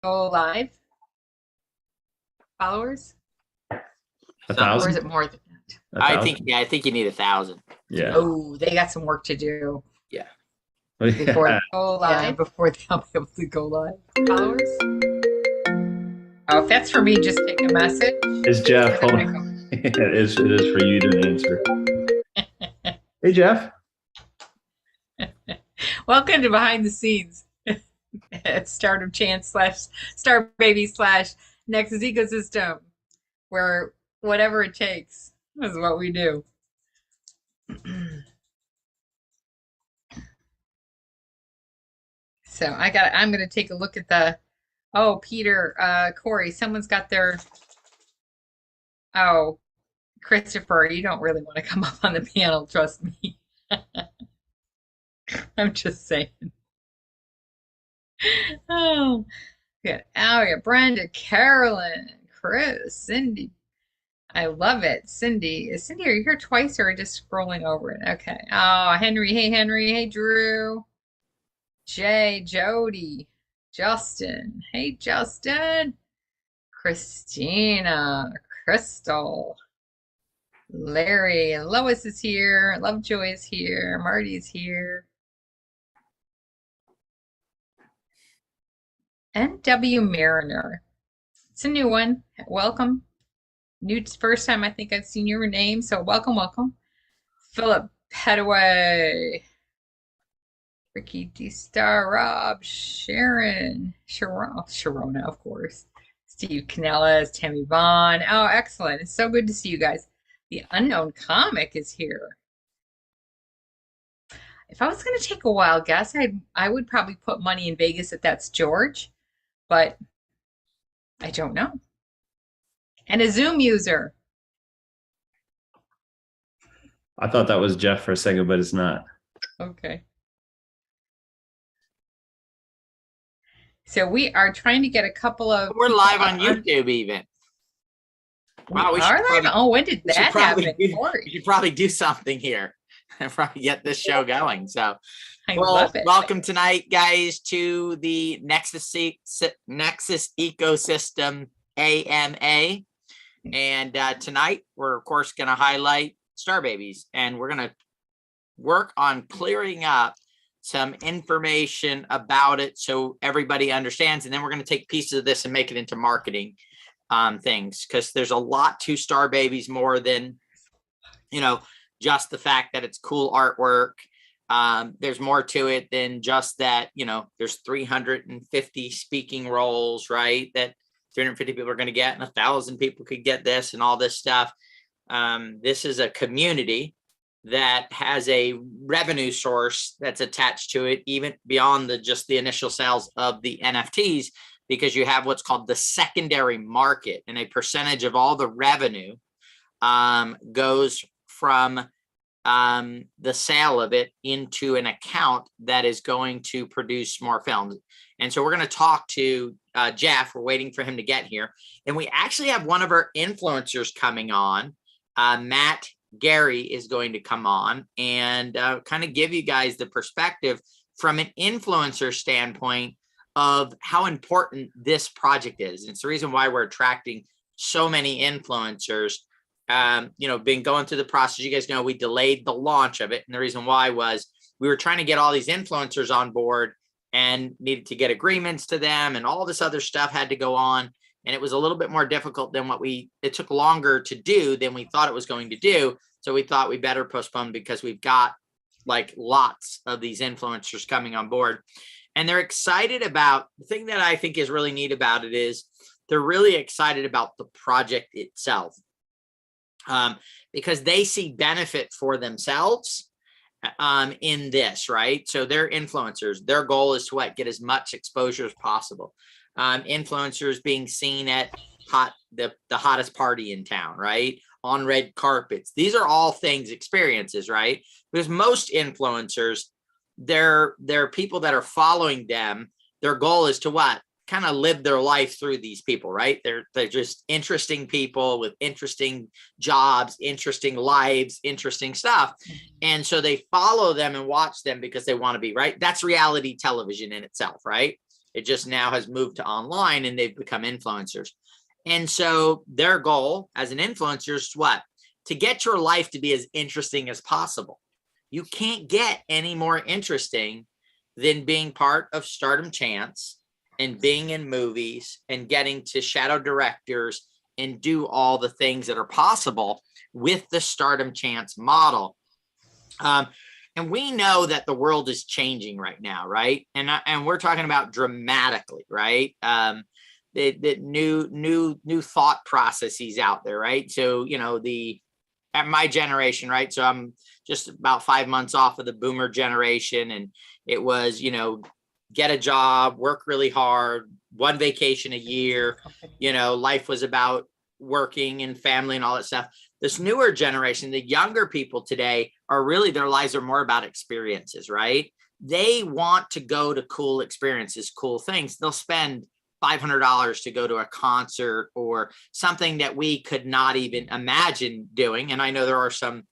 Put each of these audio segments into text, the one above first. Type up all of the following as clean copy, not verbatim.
go live? Followers? 1,000? Or is it more than that? 1,000? I think you need 1,000. Yeah. Oh, they got some work to do Yeah. before Yeah. they go live. Yeah, before they'll be able to go live. Followers? Oh, if that's for me, just take a message. It's Jeff. Hold on. It is for you to answer. Hey, Jeff. Welcome to Behind the Scenes at Startup Chance / Star Baby / Nexus Ecosystem, where whatever it takes is what we do. So I'm going to take a look at the, oh, Peter, Corey, someone's got their, oh, Christopher, you don't really want to come up on the panel, trust me. I'm just saying. Oh, good. Oh, yeah, Brenda, Carolyn, Chris, Cindy. I love it. Cindy, are you here twice or just scrolling over it? Okay. Oh, Henry. Hey, Henry. Hey, Drew. Jay, Jody, Justin. Hey, Justin. Christina, Crystal, Larry, Lois is here. Lovejoy is here. Marty's here. NW Mariner. It's a new one. Welcome. New first time I think I've seen your name, so welcome, welcome. Philip Petaway. Ricky D-Star, Rob, Sharon, Sharona, of course. Steve Canellas, Tammy Vaughn. Oh, excellent. It's so good to see you guys. The Unknown Comic is here. If I was going to take a wild guess, I would probably put money in Vegas if that's George, but I don't know. And a Zoom user. I thought that was Jeff for a second, but it's not. Okay. So we are trying to get a couple of. We're live on YouTube even. Wow, we are live. Oh, when did that happen? We should probably do something here and probably get this show going. So, welcome tonight, guys, to the Nexus Ecosystem AMA. And tonight, we're of course going to highlight Star Babies, and we're going to work on clearing up some information about it so everybody understands. And then we're going to take pieces of this and make it into marketing things, because there's a lot to Star Babies, more than, just the fact that it's cool artwork. There's more to it than just that, there's 350 speaking roles, right? That 350 people are going to get, and 1,000 people could get this and all this stuff. This is a community that has a revenue source that's attached to it, even beyond just the initial sales of the NFTs, because you have what's called the secondary market, and a percentage of all the revenue goes from the sale of it into an account that is going to produce more films. And so we're going to talk to Jeff. We're waiting for him to get here. And we actually have one of our influencers coming on. Matt Gary is going to come on and kind of give you guys the perspective from an influencer standpoint of how important this project is. And it's the reason why we're attracting so many influencers. Been going through the process. You guys know we delayed the launch of it. And the reason why was we were trying to get all these influencers on board and needed to get agreements to them, and all this other stuff had to go on. And it was a little bit more difficult than it took longer to do than we thought it was going to do. So we thought we better postpone, because we've got like lots of these influencers coming on board, and they're excited about the thing that I think is really neat about it is they're really excited about the project itself, because they see benefit for themselves in this, right? So they're influencers. Their goal is to get as much exposure as possible. Influencers being seen at the hottest party in town, right? On red carpets. These are all experiences, right? Because most influencers, they're people that are following them. Their goal is to kind of live their life through these people, right? They're just interesting people with interesting jobs, interesting lives, interesting stuff. And so they follow them and watch them because they want to be, right? That's reality television in itself, right? It just now has moved to online and they've become influencers. And so their goal as an influencer is what? To get your life to be as interesting as possible. You can't get any more interesting than being part of Stardom Chance and being in movies and getting to shadow directors and do all the things that are possible with the Stardom Chance model. And we know that the world is changing right now, right? And we're talking about dramatically, right? The new thought processes out there, right? So, you know, at my generation, right? So I'm just about 5 months off of the boomer generation. And it was, you know, get a job, work really hard, one vacation a year, you know, life was about working and family and all that stuff. This newer generation, the younger people today are really, their lives are more about experiences, right? They want to go to cool experiences, cool things. They'll spend $500 to go to a concert or something that we could not even imagine doing. And I know there are some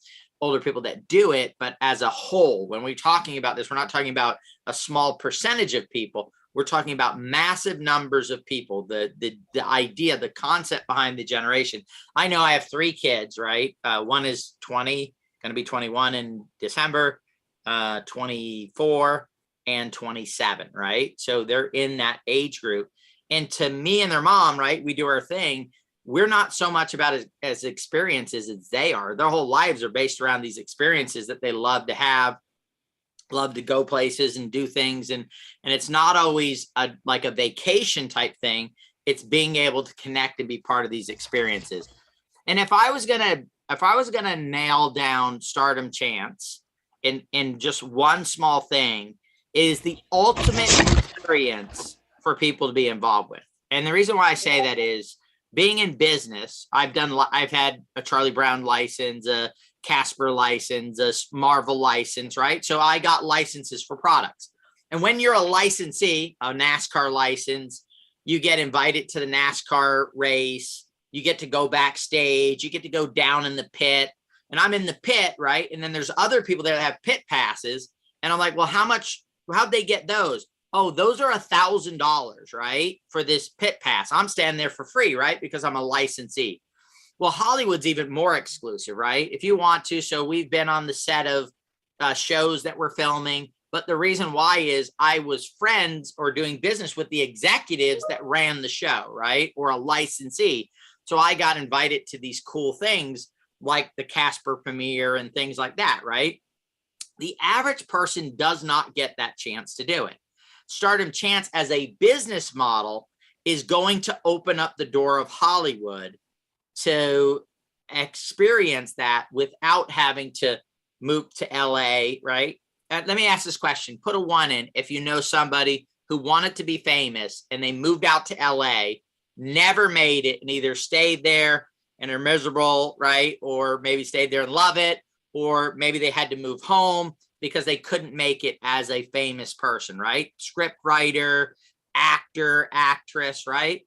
older people that do it, but as a whole, when we're talking about this, we're not talking about a small percentage of people. We're talking about massive numbers of people, the idea, the concept behind the generation. I know I have 3 kids, right? One is 20, going to be 21 in December, 24 and 27, right? So they're in that age group. And to me and their mom, right, we do our thing. We're not so much about it as experiences as they are. Their whole lives are based around these experiences that they love to have, love to go places and do things. And it's not always like a vacation type thing. It's being able to connect and be part of these experiences. And if I was gonna nail down Stardom Chance in just one small thing, is the ultimate experience for people to be involved with. And the reason why I say that is being in business, I've had a Charlie Brown license, a Casper license, a Marvel license, right? So I got licenses for products. And when you're a licensee, a NASCAR license, you get invited to the NASCAR race, you get to go backstage, you get to go down in the pit. And I'm in the pit, right? And then there's other people there that have pit passes. And I'm like, well, how'd they get those? Oh, those are $1,000, right? For this pit pass. I'm standing there for free, right? Because I'm a licensee. Well, Hollywood's even more exclusive, right? If you want to. So we've been on the set of shows that we're filming. But the reason why is I was friends or doing business with the executives that ran the show, right? Or a licensee. So I got invited to these cool things like the Casper premiere and things like that, right? The average person does not get that chance to do it. Stardom Chance as a business model is going to open up the door of Hollywood to experience that without having to move to LA, right? Let me ask this question. Put a 1 in if you know somebody who wanted to be famous and they moved out to LA, never made it, and either stayed there and are miserable, right? Or maybe stayed there and love it, or maybe they had to move home because they couldn't make it as a famous person, right? Script writer, actor, actress, right?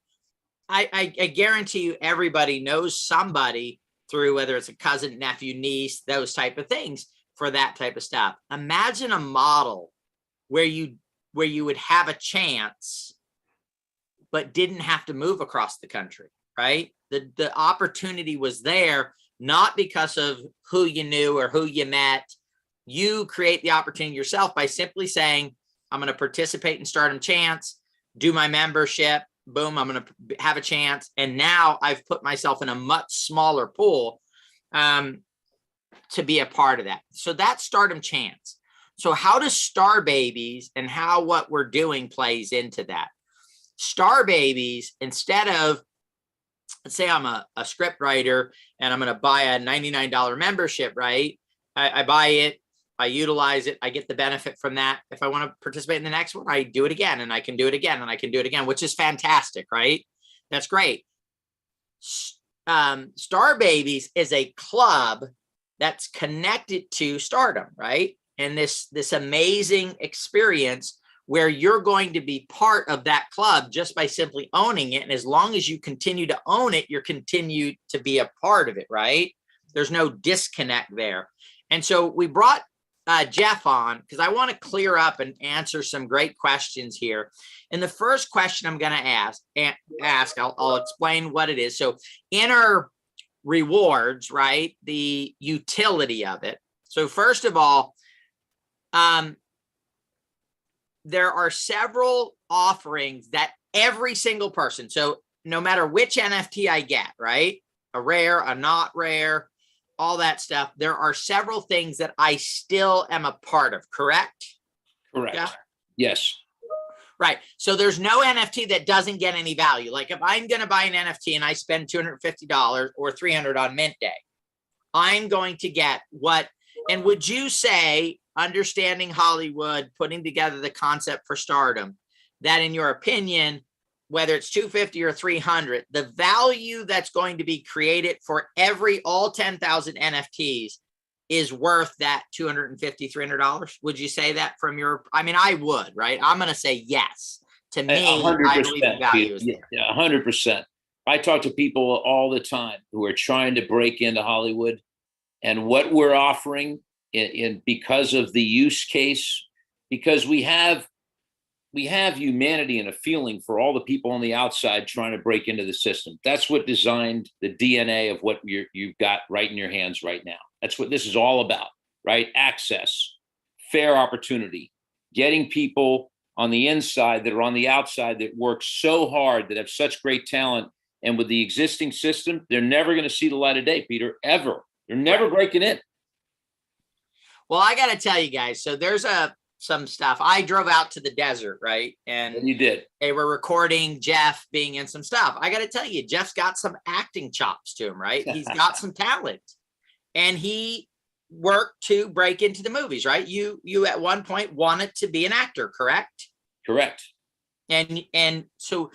I guarantee you everybody knows somebody through, whether it's a cousin, nephew, niece, those type of things for that type of stuff. Imagine a model where you would have a chance, but didn't have to move across the country, right? The opportunity was there, not because of who you knew or who you met. You create the opportunity yourself by simply saying, I'm going to participate in Stardom Chance, do my membership, boom, I'm going to have a chance. And now I've put myself in a much smaller pool to be a part of that. So that's Stardom Chance. So how does Star Babies and how what we're doing plays into that? Star Babies, instead of, let's say I'm a script writer and I'm going to buy a $99 membership, right? I buy it, I utilize it, I get the benefit from that. If I want to participate in the next one, I do it again, and I can do it again, and I can do it again, which is fantastic, right? That's great. Star Babies is a club that's connected to Stardom, right? And this amazing experience where you're going to be part of that club just by simply owning it. And as long as you continue to own it, you're continued to be a part of it, right? There's no disconnect there. And so we brought Jeff on because I want to clear up and answer some great questions here. And the first question I'm going to ask, I'll explain what it is. So in our rewards, right, the utility of it. So first of all, there are several offerings that every single person, so no matter which NFT I get, right, a rare, a not rare, all that stuff, there are several things that I still am a part of, correct? Correct. Yeah. Yes. Right. So there's no NFT that doesn't get any value. Like if I'm going to buy an NFT and I spend $250 or $300 on mint day, I'm going to get what, and would you say, understanding Hollywood, putting together the concept for stardom, that in your opinion, whether it's 250 or 300, the value that's going to be created for all 10,000 NFTs is worth that $250, $300? Would you say that from your, I mean, I would, right? I'm going to say yes. To me, 100%, I believe the value is there. Yeah, 100%. I talk to people all the time who are trying to break into Hollywood, and what we're offering in because of the use case, because we have humanity and a feeling for all the people on the outside trying to break into the system. That's what designed the DNA of what you've got right in your hands right now. That's what this is all about, right? Access, fair opportunity, getting people on the inside that are on the outside that work so hard, that have such great talent. And with the existing system, they're never going to see the light of day, Peter, ever. They're never breaking in. Well, I got to tell you guys, so there's some stuff. I drove out to the desert, right? And you did. They were recording Jeff being in some stuff. I got to tell you, Jeff's got some acting chops to him, right? He's got some talent, and he worked to break into the movies, right? You at one point wanted to be an actor, correct? Correct. And so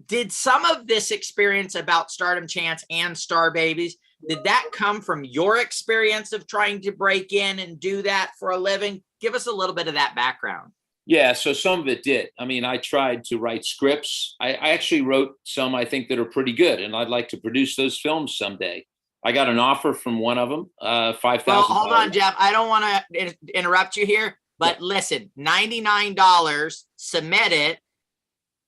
did some of this experience about Stardom Chance and Star Babies, did that come from your experience of trying to break in and do that for a living? Give us a little bit of that background. Yeah, so some of it did. I mean, I tried to write scripts. I actually wrote some I think that are pretty good, and I'd like to produce those films someday. I got an offer from one of them, $5,000. Well, hold on, Jeff. I don't want to interrupt you here, but listen, $99, submit it.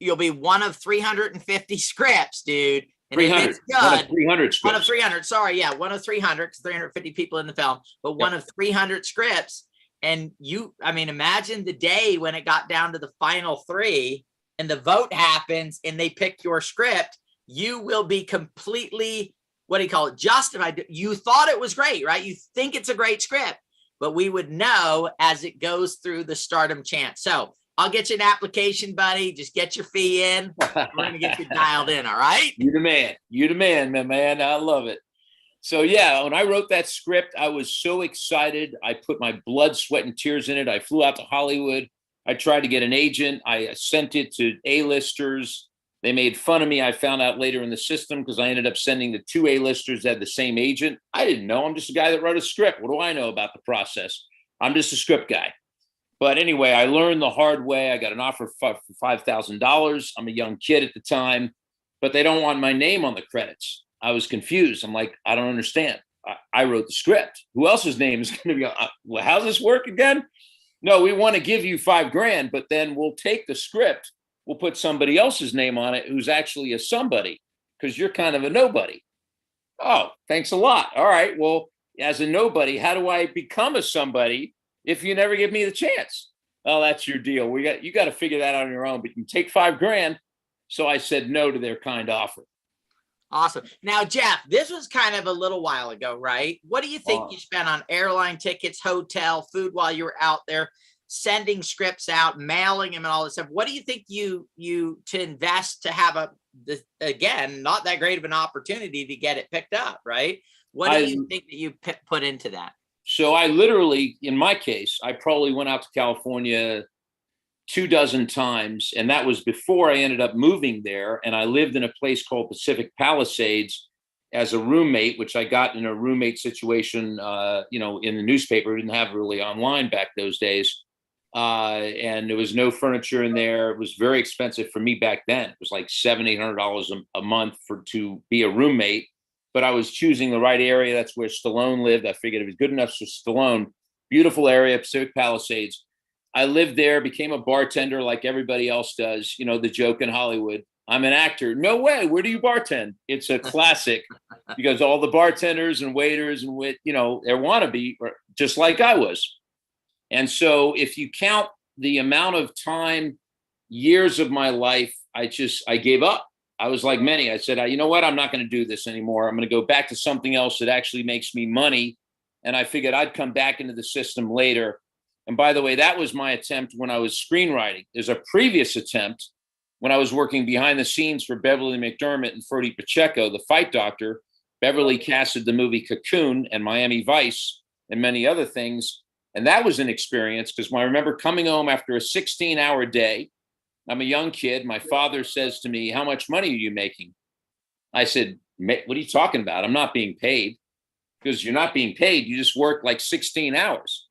You'll be one of 350 scripts, dude. And 300. If it's good, One of 300 scripts. One of 300. Sorry, yeah, one of 300 because 350 people in the film, but one of 300 scripts. And I mean, imagine the day when it got down to the final 3 and the vote happens and they pick your script. You will be completely, what do you call it, justified. You thought it was great, right? You think it's a great script, but we would know as it goes through the Stardom Chance. So I'll get you an application, buddy. Just get your fee in. We're going to get you dialed in, all right? You the man. You the man, my man. I love it. So, yeah, when I wrote that script, I was so excited. I put my blood, sweat, and tears in it. I flew out to Hollywood. I tried to get an agent. I sent it to A-listers. They made fun of me. I found out later in the system because I ended up sending the 2 A-listers that had the same agent. I didn't know. I'm just a guy that wrote a script. What do I know about the process? I'm just a script guy. But anyway, I learned the hard way. I got an offer for $5,000. I'm a young kid at the time, but they don't want my name on the credits. I was confused. I'm like, I don't understand. I wrote the script. Who else's name is going to be on? Well, how's this work again? No, we want to give you $5,000, but then we'll take the script. We'll put somebody else's name on it who's actually a somebody because you're kind of a nobody. Oh, thanks a lot. All right. Well, as a nobody, how do I become a somebody if you never give me the chance? Oh, that's your deal. You got to figure that out on your own, but you can take $5,000. So I said no to their kind offer. Awesome. Now, Jeff, this was kind of a little while ago, right? What do you think you spent on airline tickets, hotel, food while you were out there, sending scripts out, mailing them and all this stuff? What do you think you to invest to have again, not that great of an opportunity to get it picked up, right? What do you think that you put into that? So I literally, in my case, I probably went out to California 24 times, and that was before I ended up moving there. And I lived in a place called Pacific Palisades as a roommate, which I got in a roommate situation, in the newspaper. We didn't have really online back those days. And there was no furniture in there. It was very expensive for me back then. It was like $700-800 a month to be a roommate. But I was choosing the right area. That's where Stallone lived. I figured it was good enough for Stallone. beautiful area, Pacific Palisades. I lived there, became a bartender like everybody else does. You know, the joke in Hollywood. I'm an actor. No way. Where do you bartend? It's a classic because all the bartenders and waiters and they're wannabe, just like I was. And so if you count the amount of time, years of my life, I gave up. I was like many. I said, you know what? I'm not going to do this anymore. I'm going to go back to something else that actually makes me money. And I figured I'd come back into the system later. And by the way, that was my attempt when I was screenwriting. There's a previous attempt when I was working behind the scenes for Beverly McDermott and Freddie Pacheco, the fight doctor. Beverly casted the movie Cocoon and Miami Vice and many other things. And that was an experience because when I remember coming home after a 16-hour day, I'm a young kid. My father says to me, "How much money are you making?" I said, "What are you talking about? I'm not being paid." Because you're not being paid. You just work like 16 hours.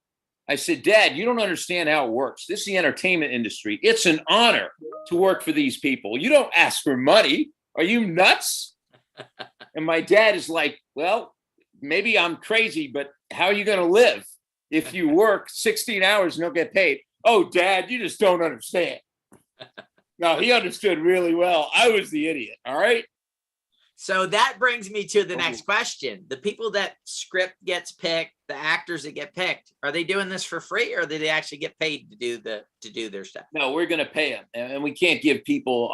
I said, "Dad, you don't understand how it works. This is the entertainment industry. It's an honor to work for these people. You don't ask for money. Are you nuts?" And my dad is like, "Well, maybe I'm crazy, but how are you going to live if you work 16 hours and don't get paid?" "Oh, Dad, you just don't understand." No, he understood really well. I was the idiot. All right. So that brings me to the next question. The people that script gets picked, the actors that get picked, are they doing this for free or do they actually get paid to do their stuff? No, we're going to pay them. And we can't give people,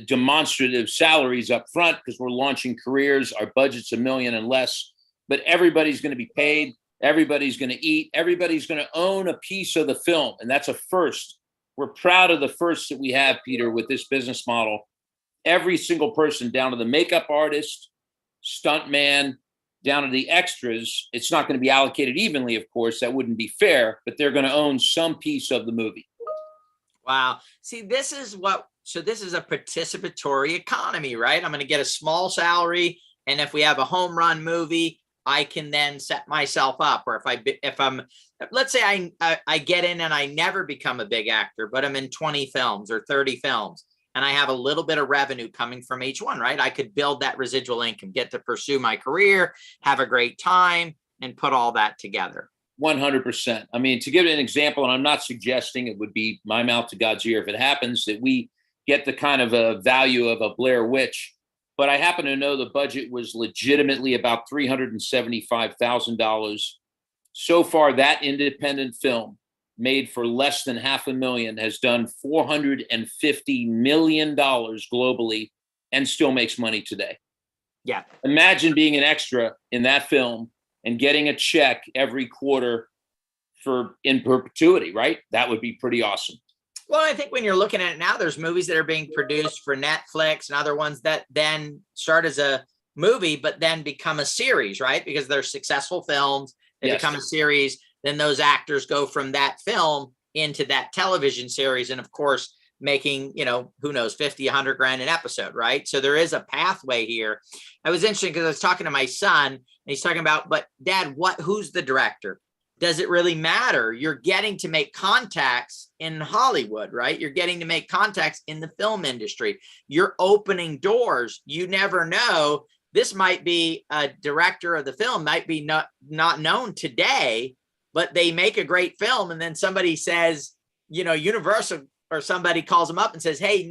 demonstrative salaries up front because we're launching careers. Our budget's $1 million and less, but everybody's going to be paid. Everybody's going to eat. Everybody's going to own a piece of the film. And that's a first. We're proud of the first that we have, Peter, with this business model. Every single person, down to the makeup artist, stunt man, down to the extras, it's not going to be allocated evenly, of course. That wouldn't be fair, but they're going to own some piece of the movie. Wow. See, this is a participatory economy, right? I'm going to get a small salary. And if we have a home run movie, I can then set myself up. Or let's say I get in and I never become a big actor, but I'm in 20 films or 30 films. And I have a little bit of revenue coming from each one, right? I could build that residual income, get to pursue my career, have a great time, and put all that together. 100%. I mean, to give an example, and I'm not suggesting it would be my mouth to God's ear if it happens, that we get the kind of a value of a Blair Witch, but I happen to know the budget was legitimately about $375,000. So far, that independent film, made for less than $500,000, has done $450 million globally and still makes money today. Yeah. Imagine being an extra in that film and getting a check every quarter in perpetuity, right? That would be pretty awesome. Well, I think when you're looking at it now, there's movies that are being produced for Netflix and other ones that then start as a movie, but then become a series, right? Because they're successful films, they become a series. Then those actors go from that film into that television series. And of course, making, who knows, 50, 100 grand an episode, right? So there is a pathway here. I was interested because I was talking to my son and he's talking about, but Dad, who's the director? Does it really matter? You're getting to make contacts in Hollywood, right? You're getting to make contacts in the film industry. You're opening doors. You never know. This might be a director of the film, might be not known today, but they make a great film. And then somebody says, Universal or somebody calls them up and says, "Hey,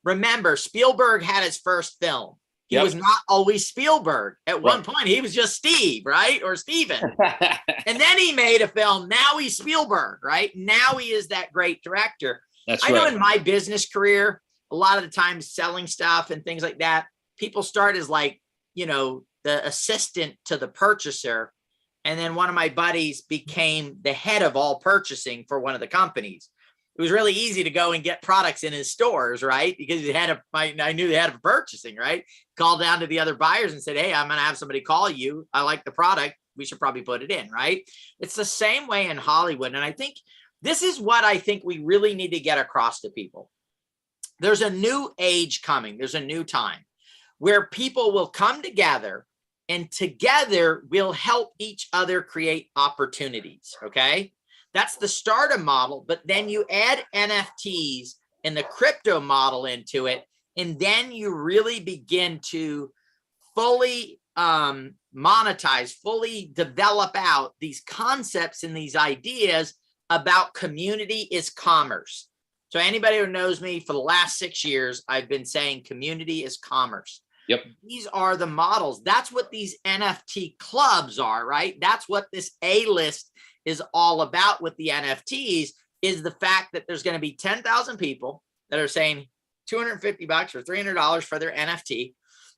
remember Spielberg had his first film. He was not always Spielberg. At one point, he was just Steve, right? Or Steven. And then he made a film. Now he's Spielberg, right? Now he is that great director." I know in my business career, a lot of the times selling stuff and things like that, people start as like, the assistant to the purchaser. And then one of my buddies became the head of all purchasing for one of the companies. It was really easy to go and get products in his stores, right? Because I knew the head of purchasing, right? Called down to the other buyers and said, "Hey, I'm going to have somebody call you. I like the product. We should probably put it in," right? It's the same way in Hollywood. And I think this is what I think we really need to get across to people. There's a new age coming. There's a new time where people will come together and together we'll help each other create opportunities. Okay. That's the startup model, but then you add NFTs and the crypto model into it. And then you really begin to fully monetize, fully develop out these concepts and these ideas about community is commerce. So anybody who knows me for the last 6 years, I've been saying community is commerce. Yep. These are the models. That's what these NFT clubs are, right? That's what this A-list is all about with the NFTs, is the fact that there's going to be 10,000 people that are saying $250 or $300 for their NFT.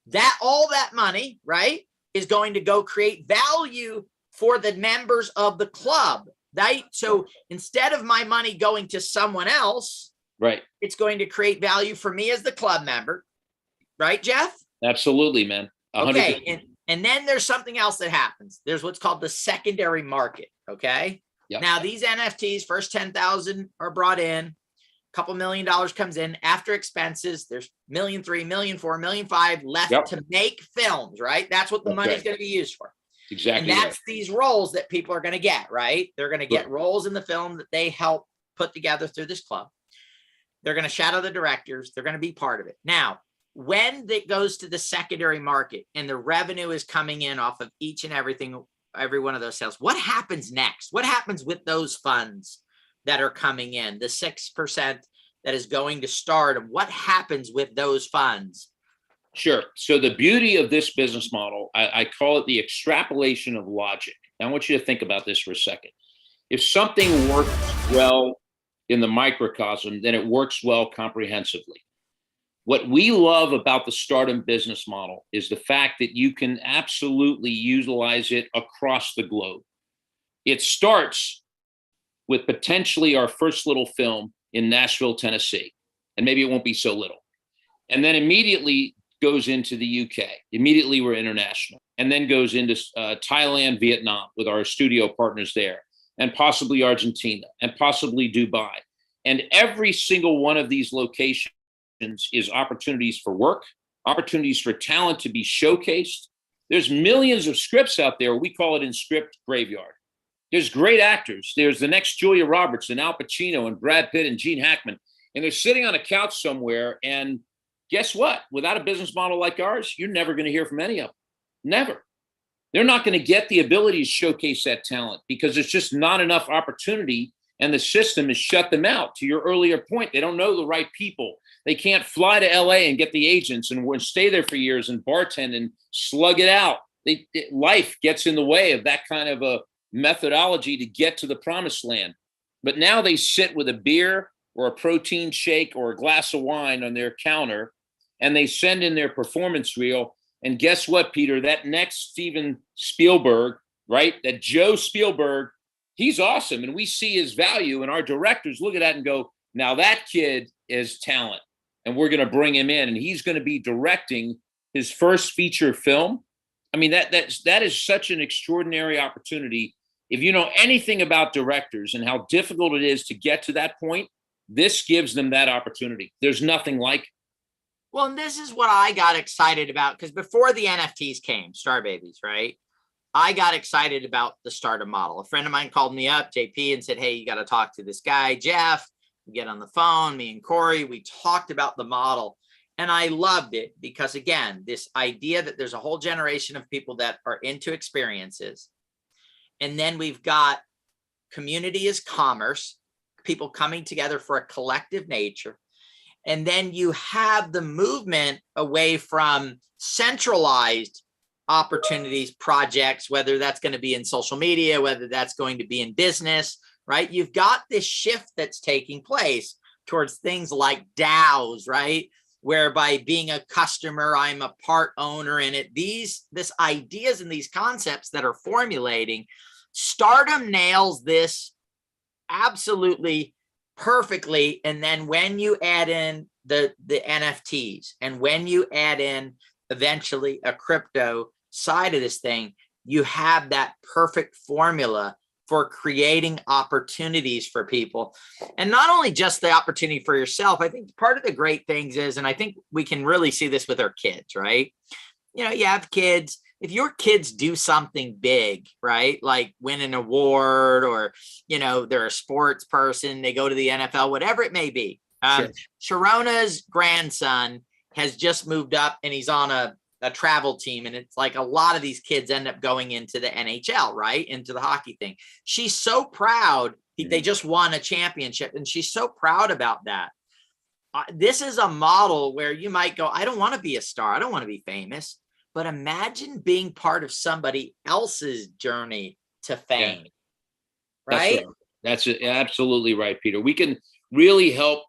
That all that money, right, is going to go create value for the members of the club, right? So instead of my money going to someone else, right, it's going to create value for me as the club member, right, Jeff? Absolutely, man. 100%. Okay, and then there's something else that happens. There's what's called the secondary market, okay? Yep. Now, these NFTs, first 10,000 are brought in, a couple $1 million comes in. After expenses, there's $1.3 million, $1.4 million, $1.5 million left to make films, right? That's what the money's going to be used for. Exactly. And that's these roles that people are going to get, right? They're going to get roles in the film that they help put together through this club. They're going to shadow the directors. They're going to be part of it. Now, when it goes to the secondary market and the revenue is coming in off of each and every one of those sales, what happens next? What happens with those funds that are coming in, the 6% that is going to start? What happens with those funds? Sure. So the beauty of this business model, I call it the extrapolation of logic. Now, I want you to think about this for a second. If something works well in the microcosm, then it works well comprehensively. What we love about the Stardom business model is the fact that you can absolutely utilize it across the globe. It starts with potentially our first little film in Nashville, Tennessee, and maybe it won't be so little. And then immediately goes into the UK. Immediately we're international, and then goes into Thailand, Vietnam with our studio partners there, and possibly Argentina, and possibly Dubai. And every single one of these locations is opportunities for work, opportunities for talent to be showcased. There's millions of scripts out there. We call it in script graveyard. There's great actors. There's the next Julia Roberts and Al Pacino and Brad Pitt and Gene Hackman. And they're sitting on a couch somewhere. And guess what? Without a business model like ours, you're never going to hear from any of them. Never. They're not going to get the ability to showcase that talent because there's just not enough opportunity. And the system has shut them out. To your earlier point, they don't know the right people. They can't fly to LA and get the agents and stay there for years and bartend and slug it out. Life gets in the way of that kind of a methodology to get to the promised land. But now they sit with a beer or a protein shake or a glass of wine on their counter, and they send in their performance reel. And guess what, Peter? That next Steven Spielberg, right? That Joe Spielberg, he's awesome. And we see his value, and our directors look at that and go, now that kid is talent. And we're going to bring him in, and he's going to be directing his first feature film. I mean, that is such an extraordinary opportunity. If you know anything about directors and how difficult it is to get to that point, this gives them that opportunity. There's nothing like it. Well, and this is what I got excited about, because before the NFTs came, Star Babies, right? I got excited about the Stardom model. A friend of mine called me up, JP, and said, hey, you got to talk to this guy, Jeff. We get on the phone, me and Corey, we talked about the model, and I loved it because, again, this idea that there's a whole generation of people that are into experiences. And then we've got community as commerce, people coming together for a collective nature. And then you have the movement away from centralized opportunities, projects, whether that's going to be in social media, whether that's going to be in business, right? You've got this shift that's taking place towards things like DAOs, right? Whereby being a customer, I'm a part owner in it. This ideas and these concepts that are formulating, Stardom nails this absolutely perfectly. And then when you add in the NFTs, and when you add in eventually a crypto side of this thing, you have that perfect formula for creating opportunities for people. And not only just the opportunity for yourself, I think part of the great things is, and I think we can really see this with our kids, right? You know, you have kids, if your kids do something big, right? Like win an award, or, you know, they're a sports person, they go to the NFL, whatever it may be. Sure. Sharona's grandson has just moved up, and he's on a a travel team, and it's like a lot of these kids end up going into the NHL, right? Into the hockey thing. She's so proud. They just won a championship, and she's so proud about that. This is a model where you might go, I don't want to be a star. I don't want to be famous. But imagine being part of somebody else's journey to fame, right? That's absolutely right, Peter. We can really help,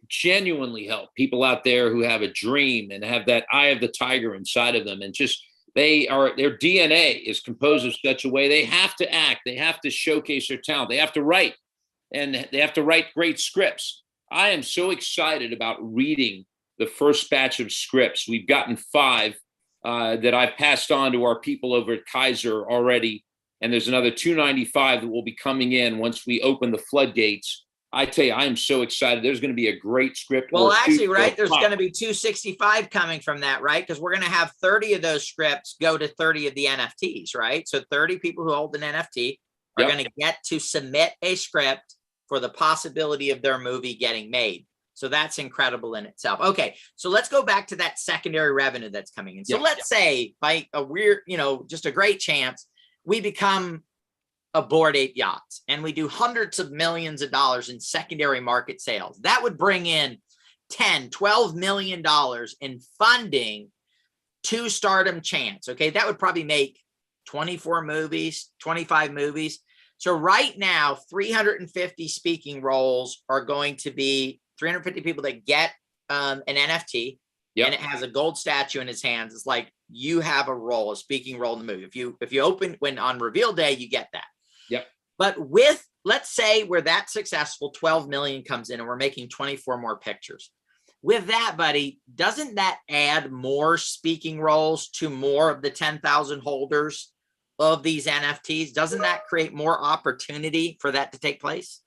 genuinely help people out there who have a dream and have that eye of the tiger inside of them. And just, their DNA is composed of such a way they have to act, they have to showcase their talent, they have to write, and they have to write great scripts. I am so excited about reading the first batch of scripts. We've gotten 5 that I've passed on to our people over at Kaiser already. And there's another 295 that will be coming in once we open the floodgates. I tell you, I am so excited. There's going to be a great script. Well, actually, right, there's going to be 265 coming from that, right? Because we're going to have 30 of those scripts go to 30 of the NFTs, right? So 30 people who hold an NFT are going to get to submit a script for the possibility of their movie getting made. So that's incredible in itself. Okay, so let's go back to that secondary revenue that's coming in. So let's say by a weird, just a great chance, we become a Bored Ape Yachts and we do hundreds of millions of dollars in secondary market sales. That would bring in $10-12 million in funding to Stardom Chance. Okay, that would probably make 24 movies, 25 movies. So right now, 350 speaking roles are going to be 350 people that get an NFT, and it has a gold statue in his hands. It's like you have a role, a speaking role in the movie. If you open when on reveal day, you get that. Yep. But let's say we're that successful, 12 million comes in and we're making 24 more pictures. With that, buddy, doesn't that add more speaking roles to more of the 10,000 holders of these NFTs? Doesn't that create more opportunity for that to take place?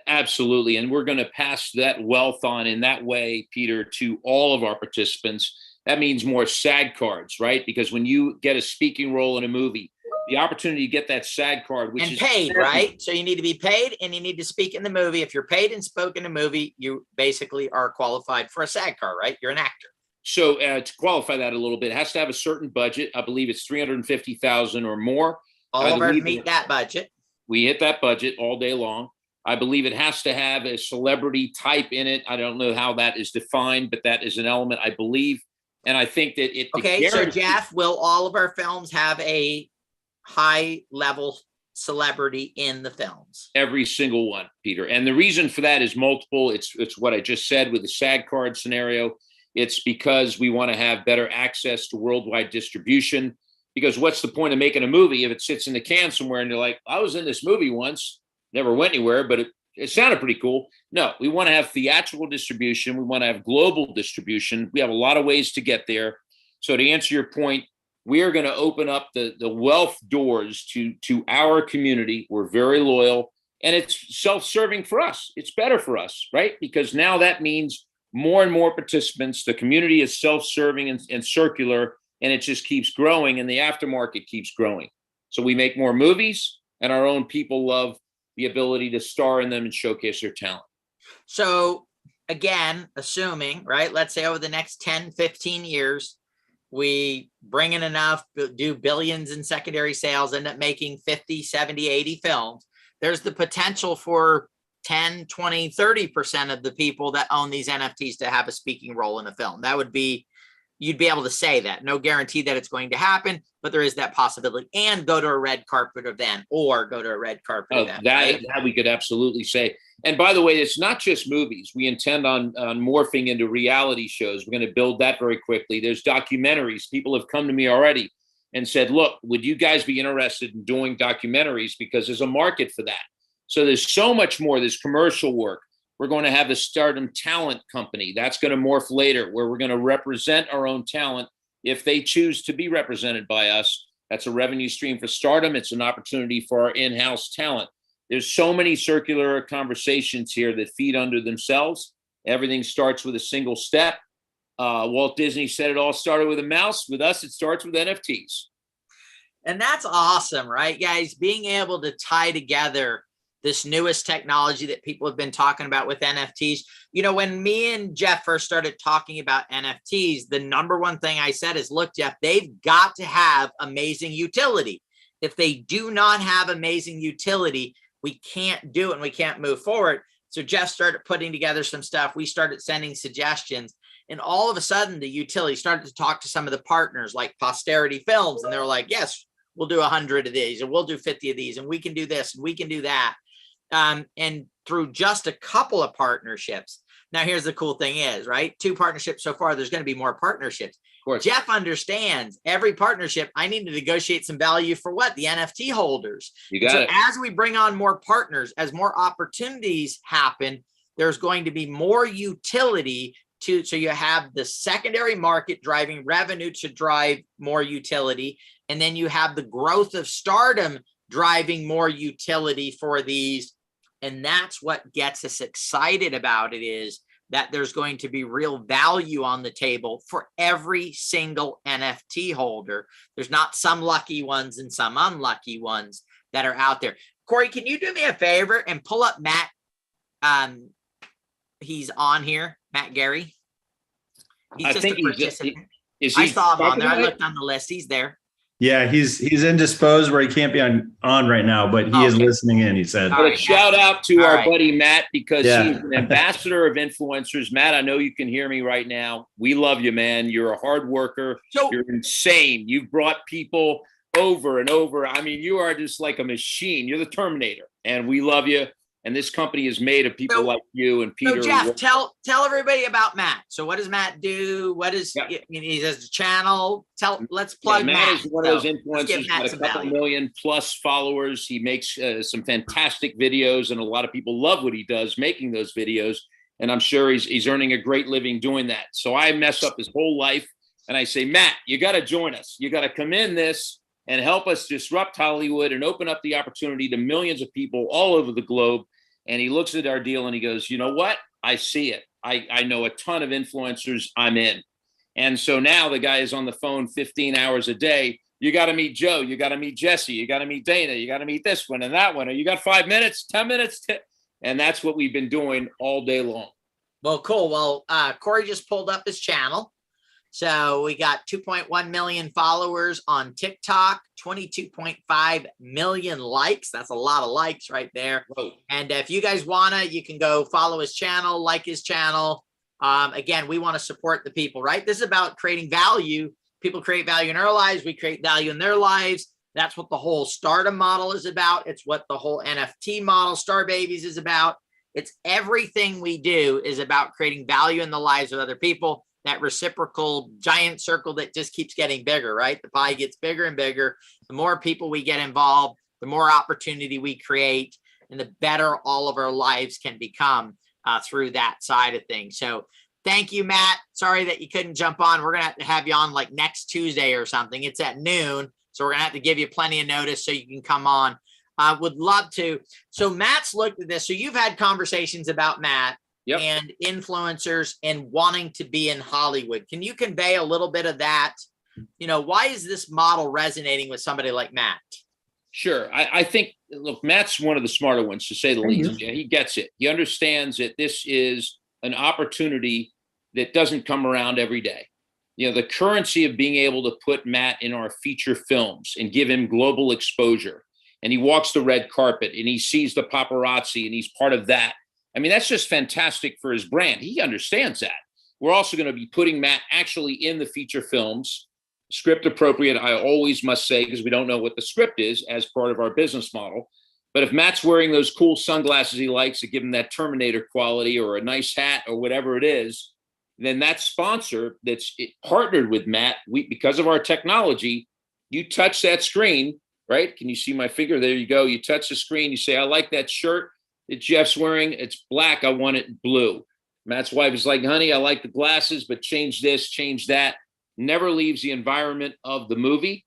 Absolutely. And we're going to pass that wealth on in that way, Peter, to all of our participants. That means more SAG cards, right? Because when you get a speaking role in a movie, the opportunity to get that SAG card, which is paid, right? So you need to be paid and you need to speak in the movie. If you're paid and spoke in a movie, you basically are qualified for a SAG card, right? You're an actor. So to qualify that a little bit, it has to have a certain budget. I believe it's $350,000 or more. All of us meet that budget. We hit that budget all day long. I believe it has to have a celebrity type in it. I don't know how that is defined, but that is an element, I believe. And I think that it. Okay, so Jeff, will all of our films have a high level celebrity in the films? Every single one, Peter. And the reason for that is multiple. It's what I just said with the SAG card scenario. It's because we want to have better access to worldwide distribution. Because what's the point of making a movie if it sits in the can somewhere and you're like, I was in this movie once, never went anywhere, but it sounded pretty cool. No, we want to have theatrical distribution. We want to have global distribution. We have a lot of ways to get there. So to answer your point, we are going to open up the wealth doors to our community. We're very loyal, and it's self-serving for us. It's better for us, right? Because now that means more and more participants. The community is self-serving and circular, and it just keeps growing, and the aftermarket keeps growing. So we make more movies, and our own people love the ability to star in them and showcase their talent. So again, assuming, right, let's say over the next 10, 15 years, we bring in enough, do billions in secondary sales, end up making 50, 70, 80 films. There's the potential for 10, 20, 30% of the people that own these NFTs to have a speaking role in a film. That would be, you'd be able to say that. No guarantee that it's going to happen, but there is that possibility. And go to a red carpet event or go to a red carpet event. That we could absolutely say. And by the way, it's not just movies. We intend on morphing into reality shows. We're going to build that very quickly. There's documentaries. People have come to me already and said, look, would you guys be interested in doing documentaries? Because there's a market for that. So there's so much more. There's commercial work. We're going to have a Stardom Talent Company. That's going to morph later, where we're going to represent our own talent if they choose to be represented by us. That's a revenue stream for Stardom. It's an opportunity for our in-house talent. There's so many circular conversations here that feed under themselves. Everything starts with a single step. Walt Disney said it all started with a mouse. With us, it starts with NFTs. And that's awesome, right, guys? Being able to tie together this newest technology that people have been talking about with NFTs. You know, when me and Jeff first started talking about NFTs, the number one thing I said is, look, Jeff, they've got to have amazing utility. If they do not have amazing utility, we can't do it and we can't move forward. So Jeff started putting together some stuff. We started sending suggestions, and all of a sudden the utility started to talk to some of the partners like Posterity Films. And they were like, yes, we'll do 100 of these, and we'll do 50 of these, and we can do this and we can do that. And through just a couple of partnerships. Now, here's the cool thing is, right? 2 partnerships so far, there's going to be more partnerships. Jeff understands every partnership. I need to negotiate some value for what? The NFT holders. You got it. As we bring on more partners, as more opportunities happen, there's going to be more utility to, so you have the secondary market driving revenue to drive more utility. And then you have the growth of stardom driving more utility for these. And that's what gets us excited about it, is that there's going to be real value on the table for every single NFT holder. There's not some lucky ones and some unlucky ones that are out there. Corey, can you do me a favor and pull up Matt? He's on here, Matt Gary. He's just a participant. I saw him on there. I looked on the list. He's there. Yeah, he's indisposed where he can't be on right now, but he is listening in, he said. But a shout out to our buddy Matt, because he's an ambassador of influencers. Matt, I know you can hear me right now. We love you, man. You're a hard worker. You're insane. You've brought people over and over. I mean, you are just like a machine. You're the Terminator, and we love you. And this company is made of people like you and Peter. So Jeff, tell everybody about Matt. So what does Matt do? What is, he has a channel. Let's plug Matt. Matt is one of those influencers, got a couple million plus followers. He makes some fantastic videos, and a lot of people love what he does making those videos. And I'm sure he's earning a great living doing that. So I mess up his whole life, and I say, Matt, you got to join us. You got to come in this and help us disrupt Hollywood and open up the opportunity to millions of people all over the globe. And he looks at our deal and he goes, you know what? I see it. I know a ton of influencers. I'm in. And so now the guy is on the phone 15 hours a day. You got to meet Joe. You got to meet Jesse. You got to meet Dana. You got to meet this one and that one. You got 5 minutes, 10 minutes. And that's what we've been doing all day long. Well, cool. Well, Corey just pulled up his channel. So we got 2.1 million followers on TikTok, 22.5 million likes. That's a lot of likes right there. Whoa. And if you guys wanna, you can go follow his channel, like his channel. Again, we want to support the people, right? This is about creating value. People create value in our lives. We create value in their lives. That's what the whole stardom model is about. It's what the whole NFT model, Star Babies, is about. It's everything we do is about creating value in the lives of other people. That reciprocal giant circle that just keeps getting bigger, right? The pie gets bigger and bigger. The more people we get involved, the more opportunity we create, and the better all of our lives can become through that side of things. So thank you, Matt. Sorry that you couldn't jump on. We're going to have you on like next Tuesday or something. It's at noon. So we're going to have to give you plenty of notice so you can come on. Would love to. So Matt's looked at this. So you've had conversations about Matt. Yep. And influencers and wanting to be in Hollywood. Can you convey a little bit of that? You know, why is this model resonating with somebody like Matt? Sure. I think, look, Matt's one of the smarter ones, to say the least. He gets it. He understands that this is an opportunity that doesn't come around every day. You know, the currency of being able to put Matt in our feature films and give him global exposure. And he walks the red carpet and he sees the paparazzi and he's part of that. I mean, that's just fantastic for his brand. He understands that. We're also going to be putting Matt actually in the feature films, script appropriate, I always must say, because we don't know what the script is as part of our business model. But if Matt's wearing those cool sunglasses he likes to give him that Terminator quality, or a nice hat or whatever it is, then that sponsor that's partnered with Matt, because of our technology, you touch that screen, right? Can you see my finger? There you go. You touch the screen. You say, I like that shirt that Jeff's wearing. It's black. I want it blue. Matt's wife is like, honey, I like the glasses, but change this, change that. Never leaves the environment of the movie.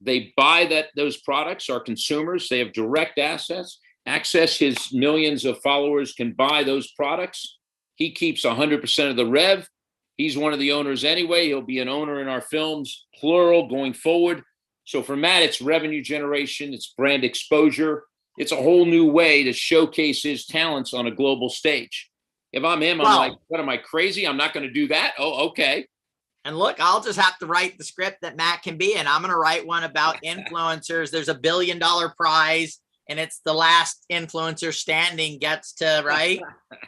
They buy those products, our consumers. They have direct access. His millions of followers can buy those products. He keeps 100% of the rev. He's one of the owners anyway. He'll be an owner in our films, plural, going forward. So for Matt, it's revenue generation. It's brand exposure. it's a whole new way to showcase his talents on a global stage. If I'm him, I'm like, what am I crazy? I'm not going to do that. Oh, okay. And look, I'll just have to write the script that Matt can be in. I'm going to write one about influencers. There's a $1 billion prize, and it's the last influencer standing gets to, right?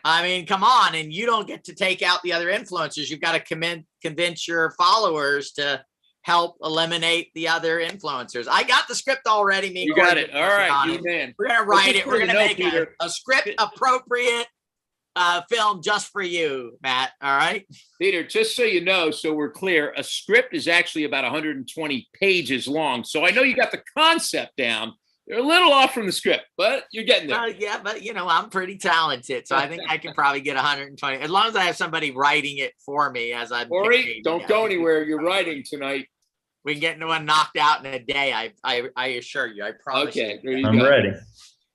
I mean, come on. And you don't get to take out the other influencers. You've got to convince your followers to help eliminate the other influencers. I got the script already. You got it. All right, you man. We're going to write it. We're going to make a script appropriate film just for you, Matt. All right, Peter, just so you know, so we're clear, a script is actually about 120 pages long. So I know you got the concept down. You're a little off from the script, but you're getting there. Yeah, but I'm pretty talented, so I think I can probably get 120 as long as I have somebody writing it for me as I'm. Corey, don't go anywhere. You're writing tonight. We can get one knocked out in a day. I assure you. I promise. Okay, I'm ready.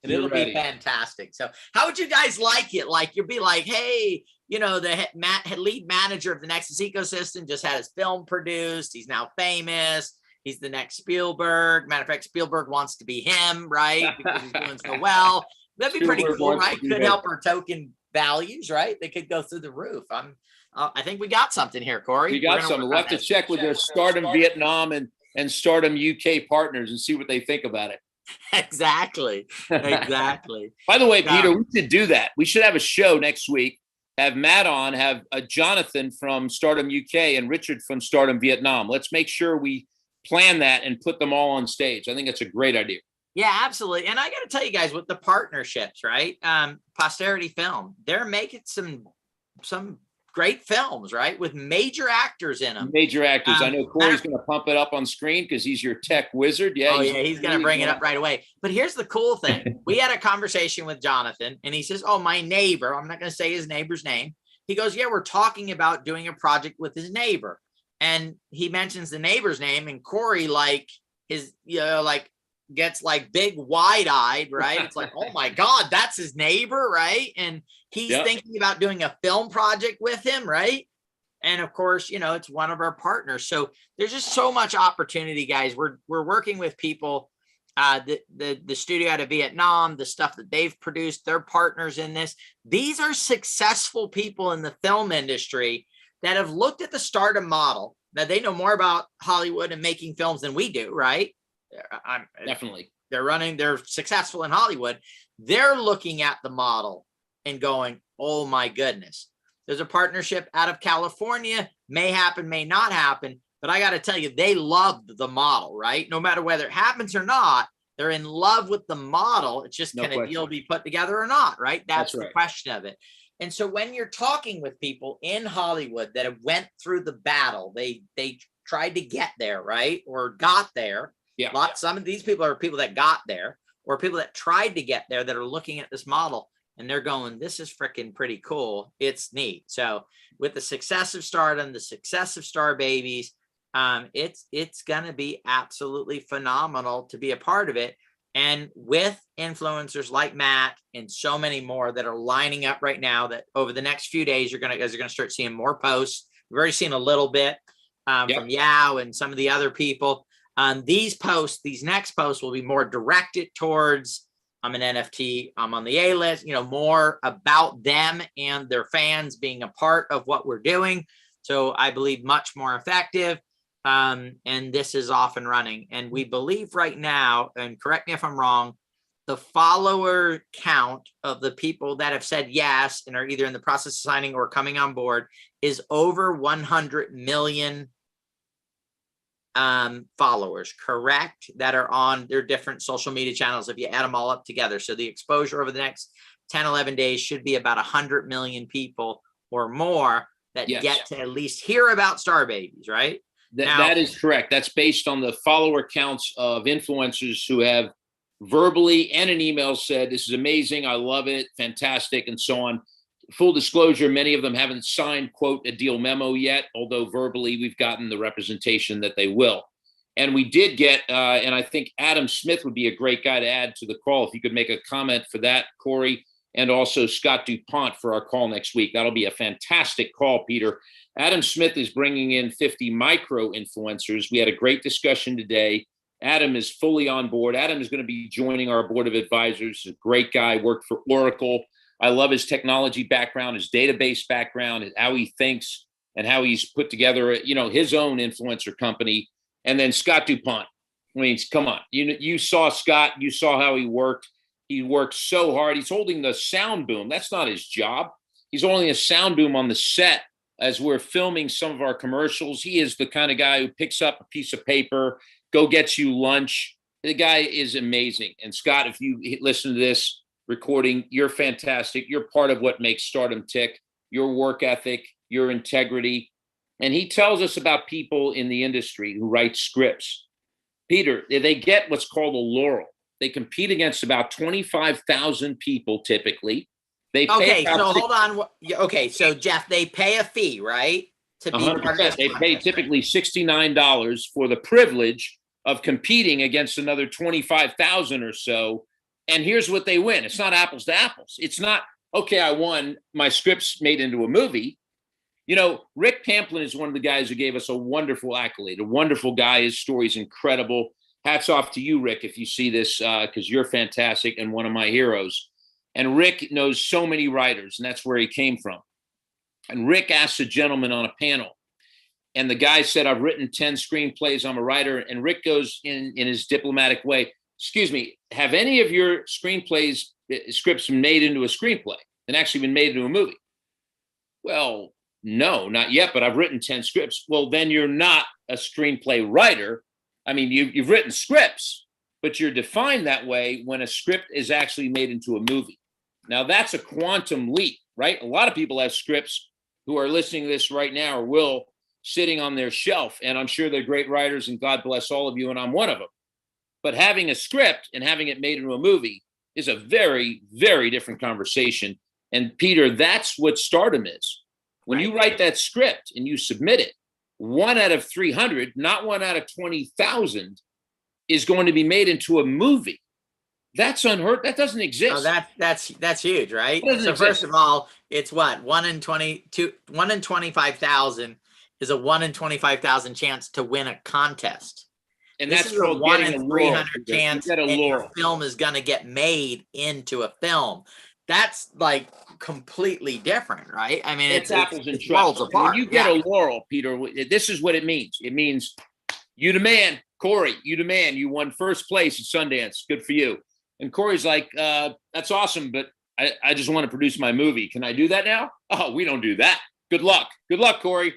And it'll be fantastic. So how would you guys like it? Like you'd be like, hey, the lead manager of the Nexus ecosystem just had his film produced. He's now famous. He's the next Spielberg. Matter of fact, Spielberg wants to be him, right? Because he's doing so well. That'd be pretty cool, right? Could help our token values, right? They could go through the roof. I think we got something here, Corey. We got something. We'll have to check with their Stardom Vietnam and Stardom UK partners and see what they think about it. Exactly. By the way, Peter, we should do that. We should have a show next week. Have Matt on, have Jonathan from Stardom UK and Richard from Stardom Vietnam. Let's make sure we plan that and put them all on stage. I think that's a great idea. Yeah, absolutely. And I got to tell you guys with the partnerships, right? Posterity Film, they're making some great films, right? With major actors in them. Major actors. I know Corey's going to pump it up on screen because he's your tech wizard. Yeah. He's going to bring it up right away. But here's the cool thing. We had a conversation with Jonathan and he says, my neighbor, I'm not going to say his neighbor's name. He goes, yeah, we're talking about doing a project with his neighbor. And he mentions the neighbor's name and Corey gets like big wide-eyed, right? It's like, oh my God, that's his neighbor, right? And he's thinking about doing a film project with him, right? And of course, it's one of our partners. So there's just so much opportunity, guys. We're working with people, the studio out of Vietnam, the stuff that they've produced, they're partners in this. These are successful people in the film industry that have looked at the Stardom model. Now they know more about Hollywood and making films than we do, right? Definitely. They're successful in Hollywood. They're looking at the model and going, oh my goodness, there's a partnership out of California, may happen, may not happen. But I got to tell you, they loved the model, right? No matter whether it happens or not, they're in love with the model. It's just can a deal be put together or not, right? That's the question of it. And so when you're talking with people in Hollywood that have went through the battle, they tried to get there, right? Or got there. Some of these people are people that got there or people that tried to get there that are looking at this model and they're going, this is freaking pretty cool. It's neat. So with the success of Stardom, the success of Star Babies, it's going to be absolutely phenomenal to be a part of it. And with influencers like Matt and so many more that are lining up right now that over the next few days, you're going to start seeing more posts. We've already seen a little bit from Yao and some of the other people. These next posts will be more directed towards, I'm an NFT, I'm on the A list, more about them and their fans being a part of what we're doing. So I believe much more effective. And this is off and running. And we believe right now, and correct me if I'm wrong, the follower count of the people that have said yes and are either in the process of signing or coming on board is over 100 million followers, correct, that are on their different social media channels if you add them all up together. So the exposure over the next 10, 11 days should be about 100 million people or more that get to at least hear about Star Babies, right? That is correct. That's based on the follower counts of influencers who have verbally and in email said, this is amazing, I love it, fantastic, and so on. Full disclosure, many of them haven't signed, quote, a deal memo yet, although verbally we've gotten the representation that they will. And we did get, and I think Adam Smith would be a great guy to add to the call. If you could make a comment for that, Corey, and also Scott DuPont for our call next week. That'll be a fantastic call, Peter. Adam Smith is bringing in 50 micro influencers. We had a great discussion today Adam is fully on board. Adam is going to be joining our board of advisors. He's a great guy, worked for Oracle. I love his technology background, his database background, and how he thinks and how he's put together, his own influencer company. And then Scott DuPont. I mean, come on. You saw Scott. You saw how he worked. He worked so hard. He's holding the sound boom. That's not his job. He's holding a sound boom on the set as we're filming some of our commercials. He is the kind of guy who picks up a piece of paper, go get you lunch. The guy is amazing. And Scott, if you listen to this recording, you're fantastic. You're part of what makes Stardom tick, your work ethic, your integrity. And he tells us about people in the industry who write scripts. Peter, they get what's called a laurel. They compete against about 25,000 people typically. They pay hold on. Okay, so Jeff, they pay a fee, right? To be 100%. They pay typically $69 for the privilege of competing against another 25,000 or so. And here's what they win. It's not apples to apples. It's not, okay, I won, my script's made into a movie. Rick Pamplin is one of the guys who gave us a wonderful accolade, a wonderful guy. His story's incredible. Hats off to you, Rick, if you see this, because you're fantastic and one of my heroes. And Rick knows so many writers, and that's where he came from. And Rick asked a gentleman on a panel, and the guy said, I've written 10 screenplays, I'm a writer. And Rick goes in his diplomatic way, excuse me, have any of your scripts been made into a screenplay and actually been made into a movie? Well, no, not yet, but I've written 10 scripts. Well, then you're not a screenplay writer. I mean, you've written scripts, but you're defined that way when a script is actually made into a movie. Now, that's a quantum leap, right? A lot of people have scripts who are listening to this right now or will, sitting on their shelf. And I'm sure they're great writers, and God bless all of you, and I'm one of them. But having a script and having it made into a movie is a very, very different conversation. And Peter, that's what Stardom is. When you write that script and you submit it, 1 out of 300, not 1 out of 20,000, is going to be made into a movie. That's unheard. That doesn't exist. Oh, that's huge, right? So first of all, it's what 1 in 25,000 is a 1 in 25,000 chance to win a contest. And this that's is a 1 in 300 chance that your film is going to get made into a film. That's like completely different, right? I mean, it's apples and worlds apart. When you get a laurel, Peter, this is what it means. It means you the man, Corey, you the man. You won first place at Sundance. Good for you. And Corey's like, that's awesome, but I just want to produce my movie. Can I do that now? Oh, we don't do that. Good luck. Good luck, Corey.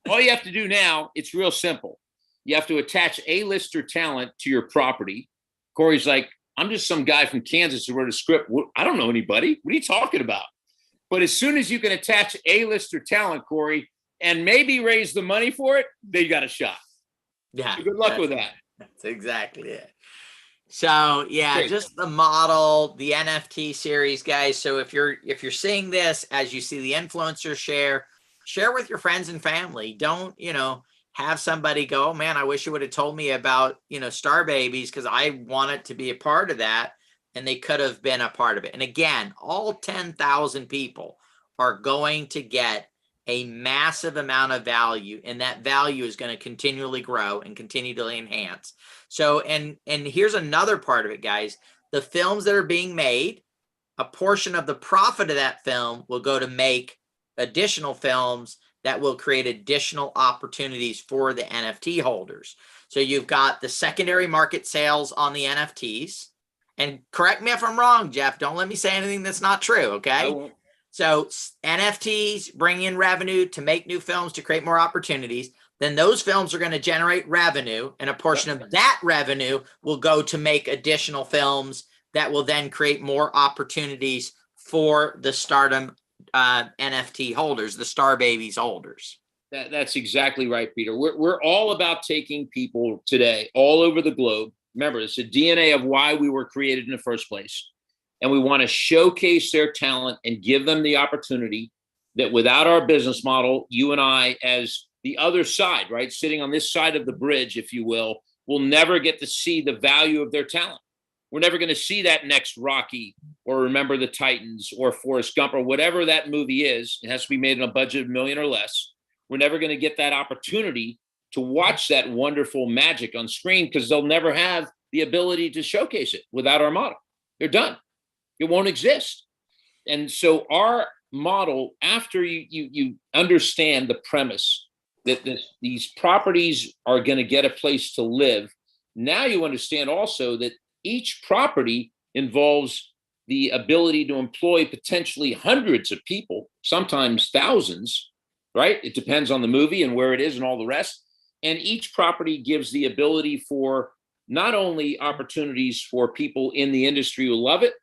All you have to do now, it's real simple. You have to attach A-lister talent to your property. Corey's like, I'm just some guy from Kansas who wrote a script. I don't know anybody. What are you talking about? But as soon as you can attach A-lister talent, Corey, and maybe raise the money for it, they got a shot. Yeah. So good luck with that. That's exactly it. So yeah, great. Just the model, the NFT series, guys. So if you're seeing this, as you see the influencers share with your friends and family. Don't, have somebody go, oh man, I wish you would have told me about, Star Babies, because I wanted to be a part of that, and they could have been a part of it. And again, all 10,000 people are going to get a massive amount of value, and that value is going to continually grow and continue to enhance. So, and here's another part of it, guys. The films that are being made, a portion of the profit of that film will go to make additional films that will create additional opportunities for the NFT holders. So you've got the secondary market sales on the NFTs. And correct me if I'm wrong, Jeff. Don't let me say anything that's not true, okay? So NFTs bring in revenue to make new films, to create more opportunities. Then those films are going to generate revenue, and a portion of that revenue will go to make additional films that will then create more opportunities for the Stardom NFT holders, the Star Babies holders. That's exactly right, Peter. We're all about taking people today all over the globe. Remember, it's the DNA of why we were created in the first place. And we want to showcase their talent and give them the opportunity that without our business model, you and I, as the other side, right, sitting on this side of the bridge, if you will never get to see the value of their talent. We're never going to see that next Rocky or Remember the Titans or Forrest Gump or whatever that movie is. It has to be made in a budget of $1 million or less. We're never going to get that opportunity to watch that wonderful magic on screen, because they'll never have the ability to showcase it without our model. They're done. It won't exist. And so our model, after you understand the premise that these properties are going to get a place to live, now you understand also that each property involves the ability to employ potentially hundreds of people, sometimes thousands, right? It depends on the movie and where it is and all the rest. And each property gives the ability for not only opportunities for people in the industry who love it,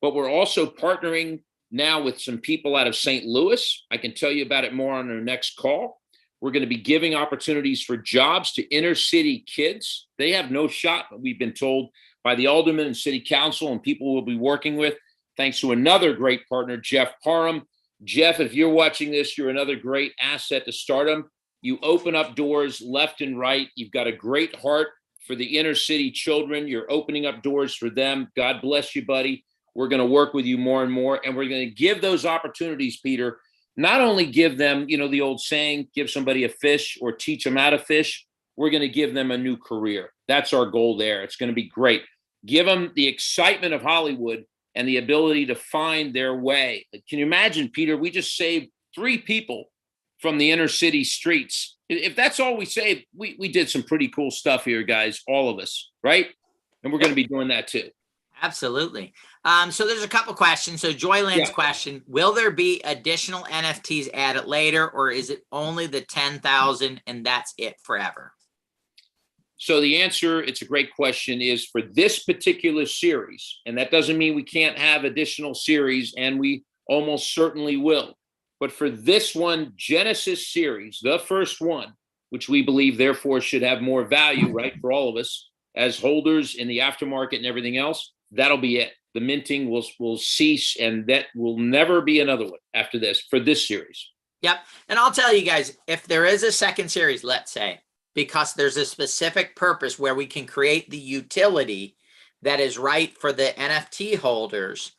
but we're also partnering now with some people out of St. Louis. I can tell you about it more on our next call. We're going to be giving opportunities for jobs to inner city kids. They have no shot, we've been told by the aldermen and city council and people we'll be working with, thanks to another great partner, Jeff Parham. Jeff, if you're watching this, you're another great asset to Stardom. You open up doors left and right. You've got a great heart for the inner city children. You're opening up doors for them. God bless you, buddy. We're going to work with you more and more, and we're going to give those opportunities, Peter. Not only give them, the old saying, give somebody a fish or teach them how to fish. We're going to give them a new career. That's our goal there. It's going to be great. Give them the excitement of Hollywood and the ability to find their way. Can you imagine, Peter? We just saved 3 people from the inner city streets. If that's all we saved, we did some pretty cool stuff here, guys, all of us, right? And we're going to be doing that too. Absolutely. So there's a couple questions. So Joyland's question, will there be additional NFTs added later, or is it only the 10,000 and that's it forever? So the answer, it's a great question, is for this particular series, and that doesn't mean we can't have additional series, and we almost certainly will. But for this one, Genesis series, the first one, which we believe therefore should have more value, right, for all of us as holders in the aftermarket and everything else, that'll be it. The minting will cease, and that will never be another one after this for this series. Yep. And I'll tell you guys, if there is a second series, let's say, because there's a specific purpose where we can create the utility that is right for the NFT holders,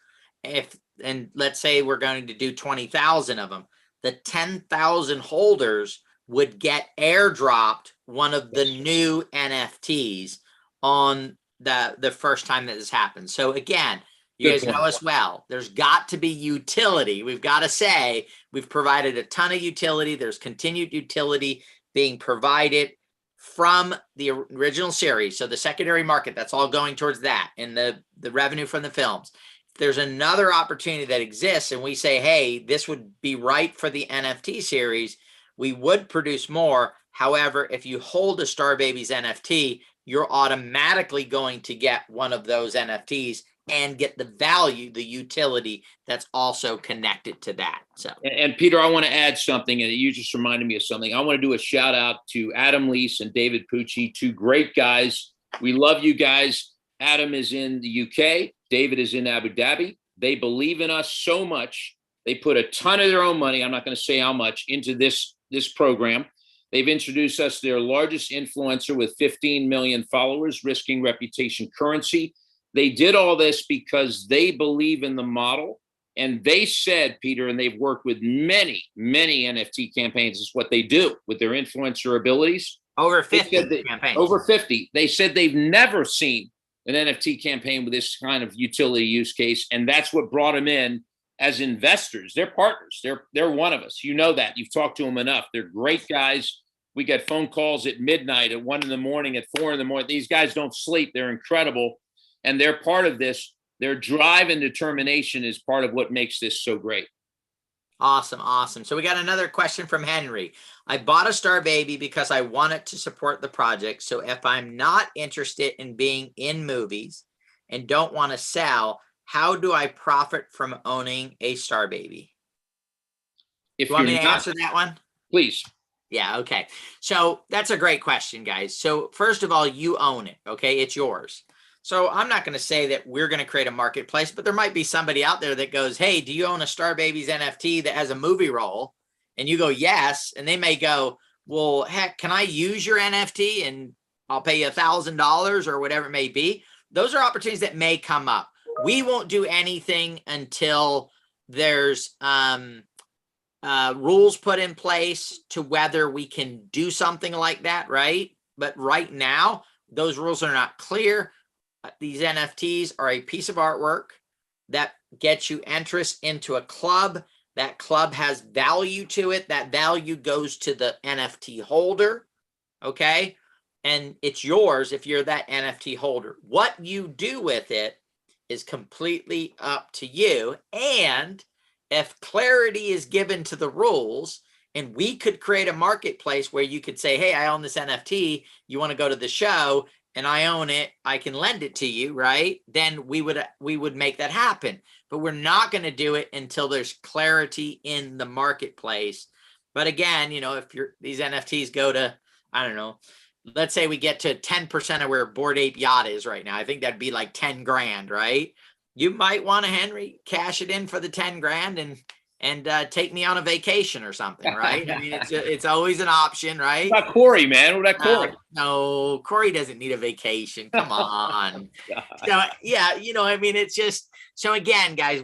and let's say we're going to do 20,000 of them, the 10,000 holders would get airdropped one of the new NFTs on the first time that this happens. So again, you guys know us well. There's got to be utility. We've got to say we've provided a ton of utility. There's continued utility being provided from the original series. So the secondary market, that's all going towards that, and the revenue from the films. If there's another opportunity that exists and we say, hey, this would be right for the NFT series, we would produce more. However, if you hold a Star Babies NFT, you're automatically going to get one of those NFTs and get the value, the utility that's also connected to that. So, and Peter, I want to add something, and you just reminded me of something. I want to do a shout out to Adam Leese and David Pucci, 2 great guys. We love you guys. Adam is in the UK. David is in Abu Dhabi. They believe in us so much. They put a ton of their own money, I'm not going to say how much, into this program. They've introduced us their largest influencer with 15 million followers, risking reputation currency. They did all this because they believe in the model. And they said, Peter, and they've worked with many, many NFT campaigns. Is what they do with their influencer abilities. Over 50 campaigns. Over 50. They said they've never seen an NFT campaign with this kind of utility use case. And that's what brought them in as investors. They're partners. They're one of us. You know that. You've talked to them enough. They're great guys. We get phone calls at midnight, at 1 a.m, at 4 a.m. These guys don't sleep. They're incredible. And they're part of this. Their drive and determination is part of what makes this so great. Awesome. Awesome. So we got another question from Henry. I bought a Star Baby because I wanted to support the project. So if I'm not interested in being in movies and don't want to sell, how do I profit from owning a Star Baby? If you want me to answer that one? Please. Yeah. Okay. So that's a great question, guys. So first of all, you own it. Okay. It's yours. So I'm not going to say that we're going to create a marketplace, but there might be somebody out there that goes, hey, do you own a Star Babies NFT that has a movie role? And you go, yes. And they may go, well, heck, can I use your NFT and I'll pay you $1,000 or whatever it may be? Those are opportunities that may come up. We won't do anything until there's rules put in place to whether we can do something like that, right? But right now, those rules are not clear. These NFTs are a piece of artwork that gets you interest into a club. That club has value to it. That value goes to the NFT holder, okay? And it's yours if you're that NFT holder. What you do with it is completely up to you. And if clarity is given to the rules, and we could create a marketplace where you could say, hey, I own this NFT. You want to go to the show and I own it. I can lend it to you, right? Then we would make that happen. But we're not going to do it until there's clarity in the marketplace. But again, you know, if these NFTs go to, I don't know, let's say we get to 10% of where Bored Ape Yacht is right now. I think that'd be like 10 grand, right? You might want to, Henry, cash it in for the 10 grand and take me on a vacation or something, right? I mean, it's always an option, right? What about Corey, man? What about Corey? No, Corey doesn't need a vacation. Come on. So yeah, you know, I mean, it's just, so again, guys,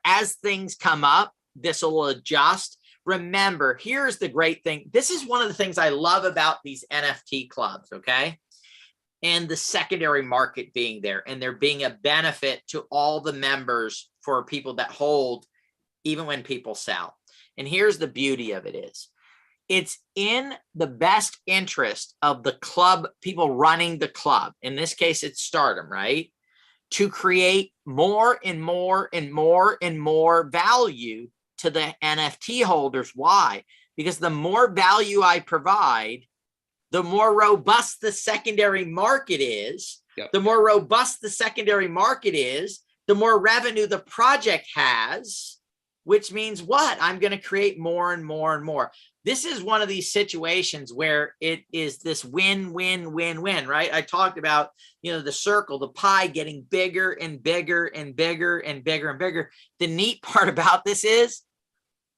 as things come up, this will adjust. Remember, here's the great thing. This is one of the things I love about these NFT clubs, okay? And the secondary market being there, and there being a benefit to all the members for people that hold, even when people sell. And here's the beauty of it is, it's in the best interest of the club, people running the club. In this case, it's Stardom, right? To create more and more and more and more value to the NFT holders. Why? Because the more value I provide, the more robust the secondary market is. Yep. The more robust the secondary market is, the more revenue the project has, which means what? I'm going to create more and more and more. This is one of these situations where it is this win, win, win, win, right? I talked about, you know, the circle, the pie getting bigger and bigger and bigger and bigger and bigger. The neat part about this is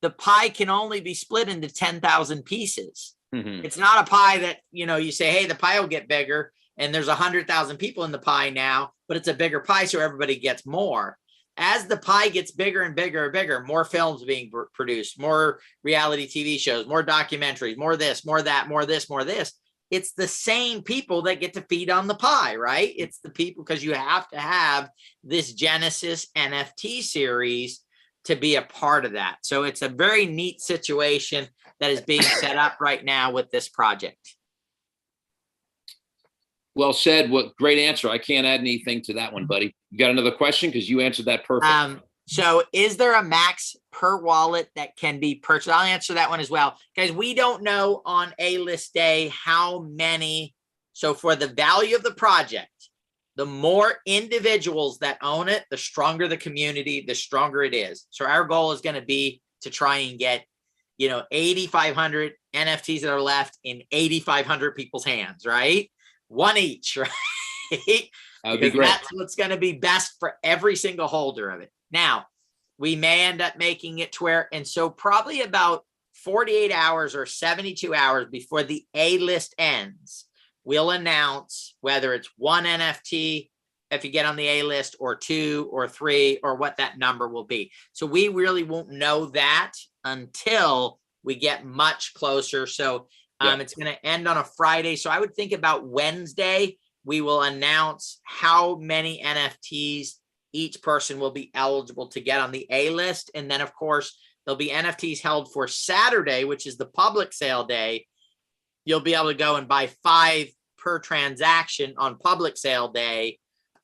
the pie can only be split into 10,000 pieces. Mm-hmm. It's not a pie that, you know, you say, hey, the pie will get bigger and there's 100,000 people in the pie now, but it's a bigger pie, so everybody gets more. As the pie gets bigger and bigger and bigger, more films being produced, more reality TV shows, more documentaries, more this, more that, more this, more this. It's the same people that get to feed on the pie, right? It's the people, because you have to have this Genesis NFT series to be a part of that. So it's a very neat situation that is being set up right now with this project. Well said. What great answer. I can't add anything to that one, buddy. You got another question? Because you answered that perfect. So is there a max per wallet that can be purchased? I'll answer that one as well. Guys, we don't know on A-list day how many. So for the value of the project, the more individuals that own it, the stronger the community, the stronger it is. So our goal is going to be to try and get, you know, 8,500 NFTs that are left in 8,500 people's hands, right? One each, right? That would be great. That's what's going to be best for every single holder of it. Now, we may end up making it to where, and so probably about 48 hours or 72 hours before the A-list ends, we'll announce whether it's one NFT if you get on the A-list, or 2 or 3, or what that number will be. So we really won't know that until we get much closer. So it's going to end on a Friday. So I would think about Wednesday, we will announce how many NFTs each person will be eligible to get on the A-list. And then, of course, there'll be NFTs held for Saturday, which is the public sale day. You'll be able to go and buy 5 per transaction on public sale day.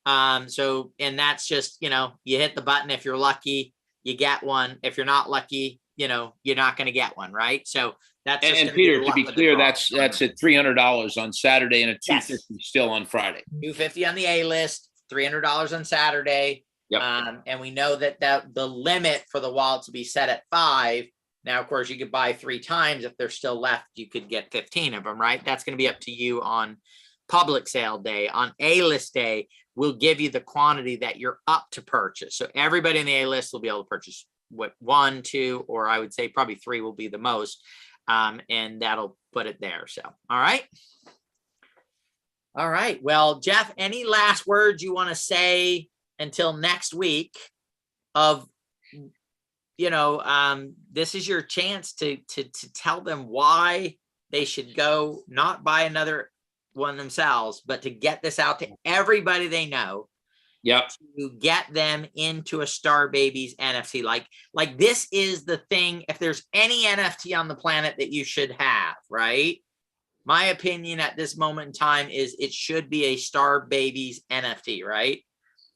So, and that's just, you know, you hit the button. If you're lucky, you get one. If you're not lucky, you know, you're not going to get one, right? So that's just, and Peter, to be clear, that's at $300 on Saturday and a $250 still on Friday. $250 on the A-list, $300 on Saturday. Yep. And we know that the limit for the wallet to be set at 5. Now, of course, you could buy 3 times. If they're still left, you could get 15 of them, right? That's going to be up to you on public sale day. On A-list day, we'll give you the quantity that you're up to purchase. So everybody in the A-list will be able to purchase 1, 2, or I would say probably 3 will be the most. And that'll put it there. So, all right. All right. Well, Jeff, any last words you want to say until next week of, this is your chance to tell them why they should go not buy another one themselves, but to get this out to everybody they know. Yep. To get them into a Star Babies NFT. Like this is the thing. If there's any NFT on the planet that you should have, right? My opinion at this moment in time is it should be a Star Babies NFT, right?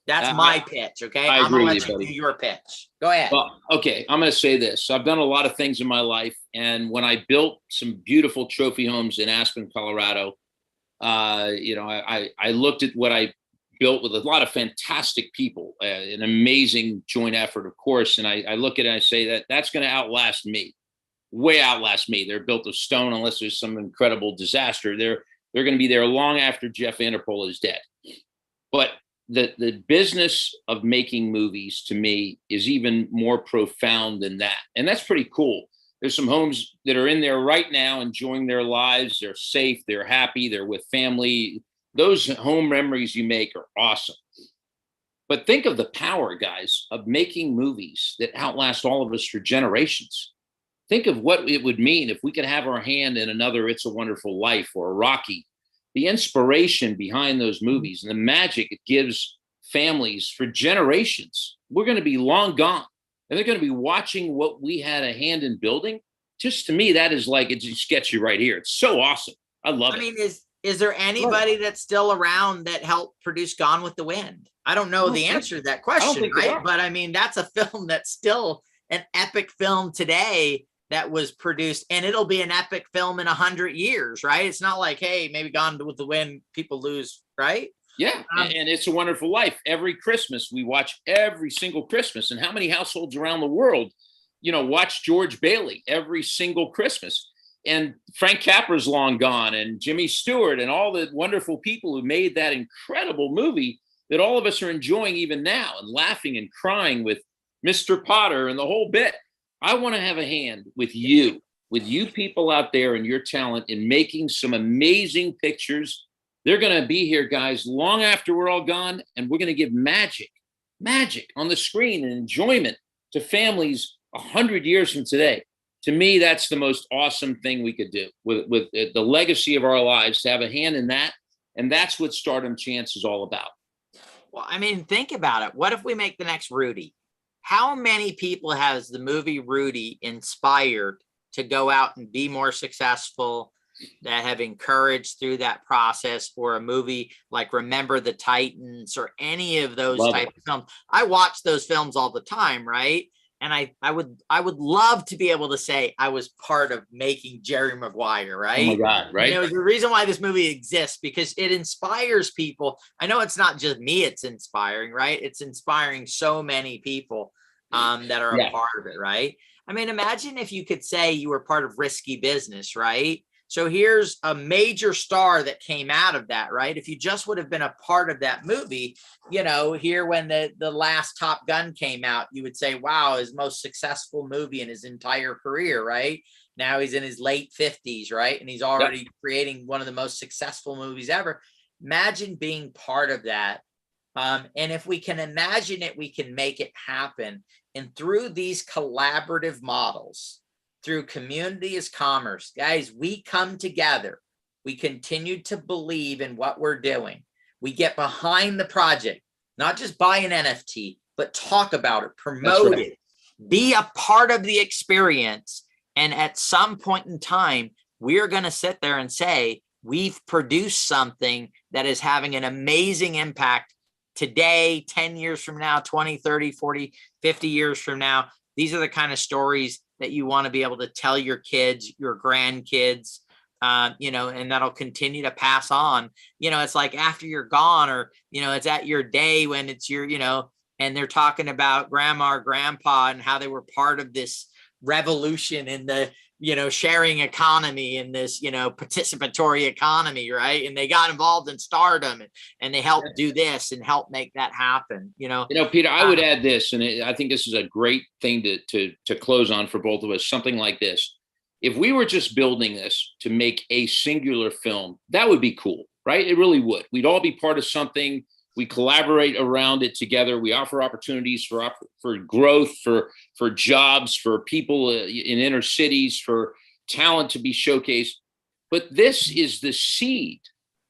That's my pitch. Okay. I'm gonna let you do your pitch. Go ahead. Well, okay. I'm going to say this. I've done a lot of things in my life. And when I built some beautiful trophy homes in Aspen, Colorado, I looked at what I built with a lot of fantastic people, an amazing joint effort, of course. And I look at it and I say that's going to outlast me, way outlast me. They're built of stone unless there's some incredible disaster. They're going to be there long after Jeff Vanderpool is dead. But the business of making movies to me is even more profound than that. And that's pretty cool. There's some homes that are in there right now enjoying their lives. They're safe. They're happy. They're with family. Those home memories you make are awesome. But think of the power, guys, of making movies that outlast all of us for generations. Think of what it would mean if we could have our hand in another It's a Wonderful Life or a Rocky. The inspiration behind those movies and the magic it gives families for generations. We're going to be long gone. And they're going to be watching what we had a hand in building. Just to me, that is like, it just gets you right here. It's so awesome. I love it. I mean, is there anybody that's still around that helped produce Gone with the Wind? I don't know the answer to that question, right? But I mean, that's a film that's still an epic film today that was produced, and it'll be an epic film in 100 years, right? It's not like, hey, maybe Gone with the Wind, people lose, right? Yeah, and It's a Wonderful Life. Every Christmas, we watch every single Christmas. And how many households around the world, watch George Bailey every single Christmas? And Frank Capra's long gone, and Jimmy Stewart, and all the wonderful people who made that incredible movie that all of us are enjoying even now and laughing and crying with Mr. Potter and the whole bit. I want to have a hand with you people out there and your talent in making some amazing pictures. They're going to be here, guys, long after we're all gone, and we're going to give magic on the screen and enjoyment to families 100 years from today. To me, that's the most awesome thing we could do with the legacy of our lives, to have a hand in that. And that's what Stardom Chance is all about. Well, I mean, think about it. What if we make the next Rudy? How many people has the movie Rudy inspired to go out and be more successful, that have encouraged through that process? Or a movie like Remember the Titans or any of those type of films. I watch those films all the time, right? And I would love to be able to say I was part of making Jerry Maguire, right? Oh my God, right? The reason why this movie exists, because it inspires people. I know it's not just me it's inspiring, right? It's inspiring so many people that are a part of it, right? I mean, imagine if you could say you were part of Risky Business, right? So here's a major star that came out of that, right? If you just would have been a part of that movie, here when the last Top Gun came out, you would say, wow, his most successful movie in his entire career, right? Now he's in his late 50s, right? And he's already creating one of the most successful movies ever. Imagine being part of that. And if we can imagine it, we can make it happen. And through these collaborative models, through community as commerce, guys, we come together. We continue to believe in what we're doing. We get behind the project, not just buy an NFT, but talk about it, promote it, be a part of the experience. And at some point in time, we're going to sit there and say, we've produced something that is having an amazing impact today, 10 years from now, 20, 30, 40, 50 years from now. These are the kind of stories that you want to be able to tell your kids, your grandkids, and that'll continue to pass on. It's like after you're gone, or, it's at your day when it's your, and they're talking about grandma or grandpa and how they were part of this revolution in the, sharing economy, in this, participatory economy, right? And they got involved in Stardom and they helped do this and help make that happen, Peter, I would add this, and I think this is a great thing to close on for both of us, something like this. If we were just building this to make a singular film, that would be cool, right? It really would. We'd all be part of something We collaborate around it together. We offer opportunities for growth, for jobs, for people in inner cities, for talent to be showcased. But this is the seed.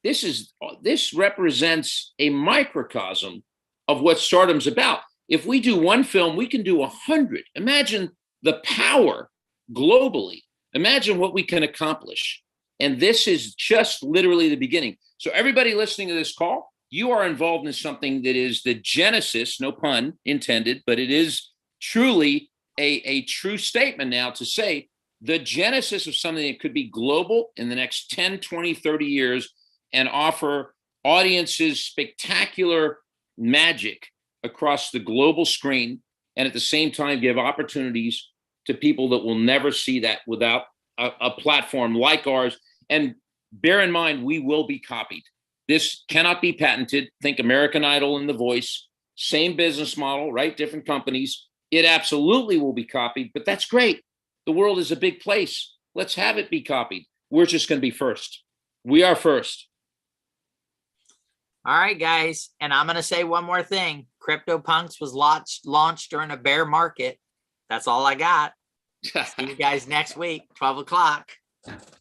This represents a microcosm of what stardom's about. If we do one film, we can do 100. Imagine the power globally. Imagine what we can accomplish. And this is just literally the beginning. So everybody listening to this call, you are involved in something that is the genesis, no pun intended, but it is truly a true statement now to say the genesis of something that could be global in the next 10, 20, 30 years and offer audiences spectacular magic across the global screen, and at the same time give opportunities to people that will never see that without a platform like ours. And bear in mind, we will be copied. This cannot be patented. Think American Idol and The Voice, same business model, right? Different companies. It absolutely will be copied, but that's great. The world is a big place. Let's have it be copied. We're just going to be first. We are first. All right, guys. And I'm going to say one more thing. CryptoPunks was launched during a bear market. That's all I got. See you guys next week, 12 o'clock.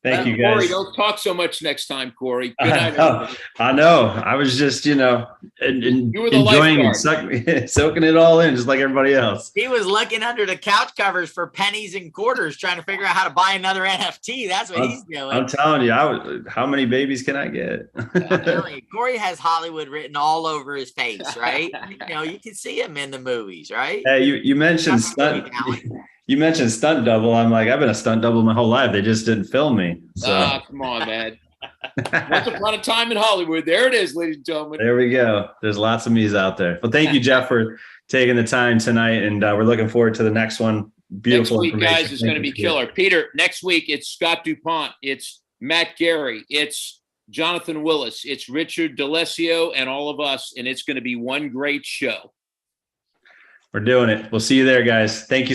Thank you, guys. Corey, don't talk so much next time, Corey. Good night, everybody. I know. I was just, you were enjoying and soaking it all in, just like everybody else. He was looking under the couch covers for pennies and quarters, trying to figure out how to buy another NFT. That's what he's doing. I'm telling you, how many babies can I get? I'm telling you, Corey has Hollywood written all over his face, right? You can see him in the movies, right? Hey, you mentioned stunt. You mentioned stunt double. I'm like, I've been a stunt double my whole life. They just didn't film me. So. Come on, man. Once upon a time in Hollywood. There it is, ladies and gentlemen. There we go. There's lots of me's out there. Well, thank you, Jeff, for taking the time tonight. And we're looking forward to the next one. Beautiful. Next week, guys, is going to be killer. Peter, next week, it's Scott DuPont. It's Matt Gary. It's Jonathan Willis. It's Richard D'Alessio and all of us. And it's going to be one great show. We're doing it. We'll see you there, guys. Thank you.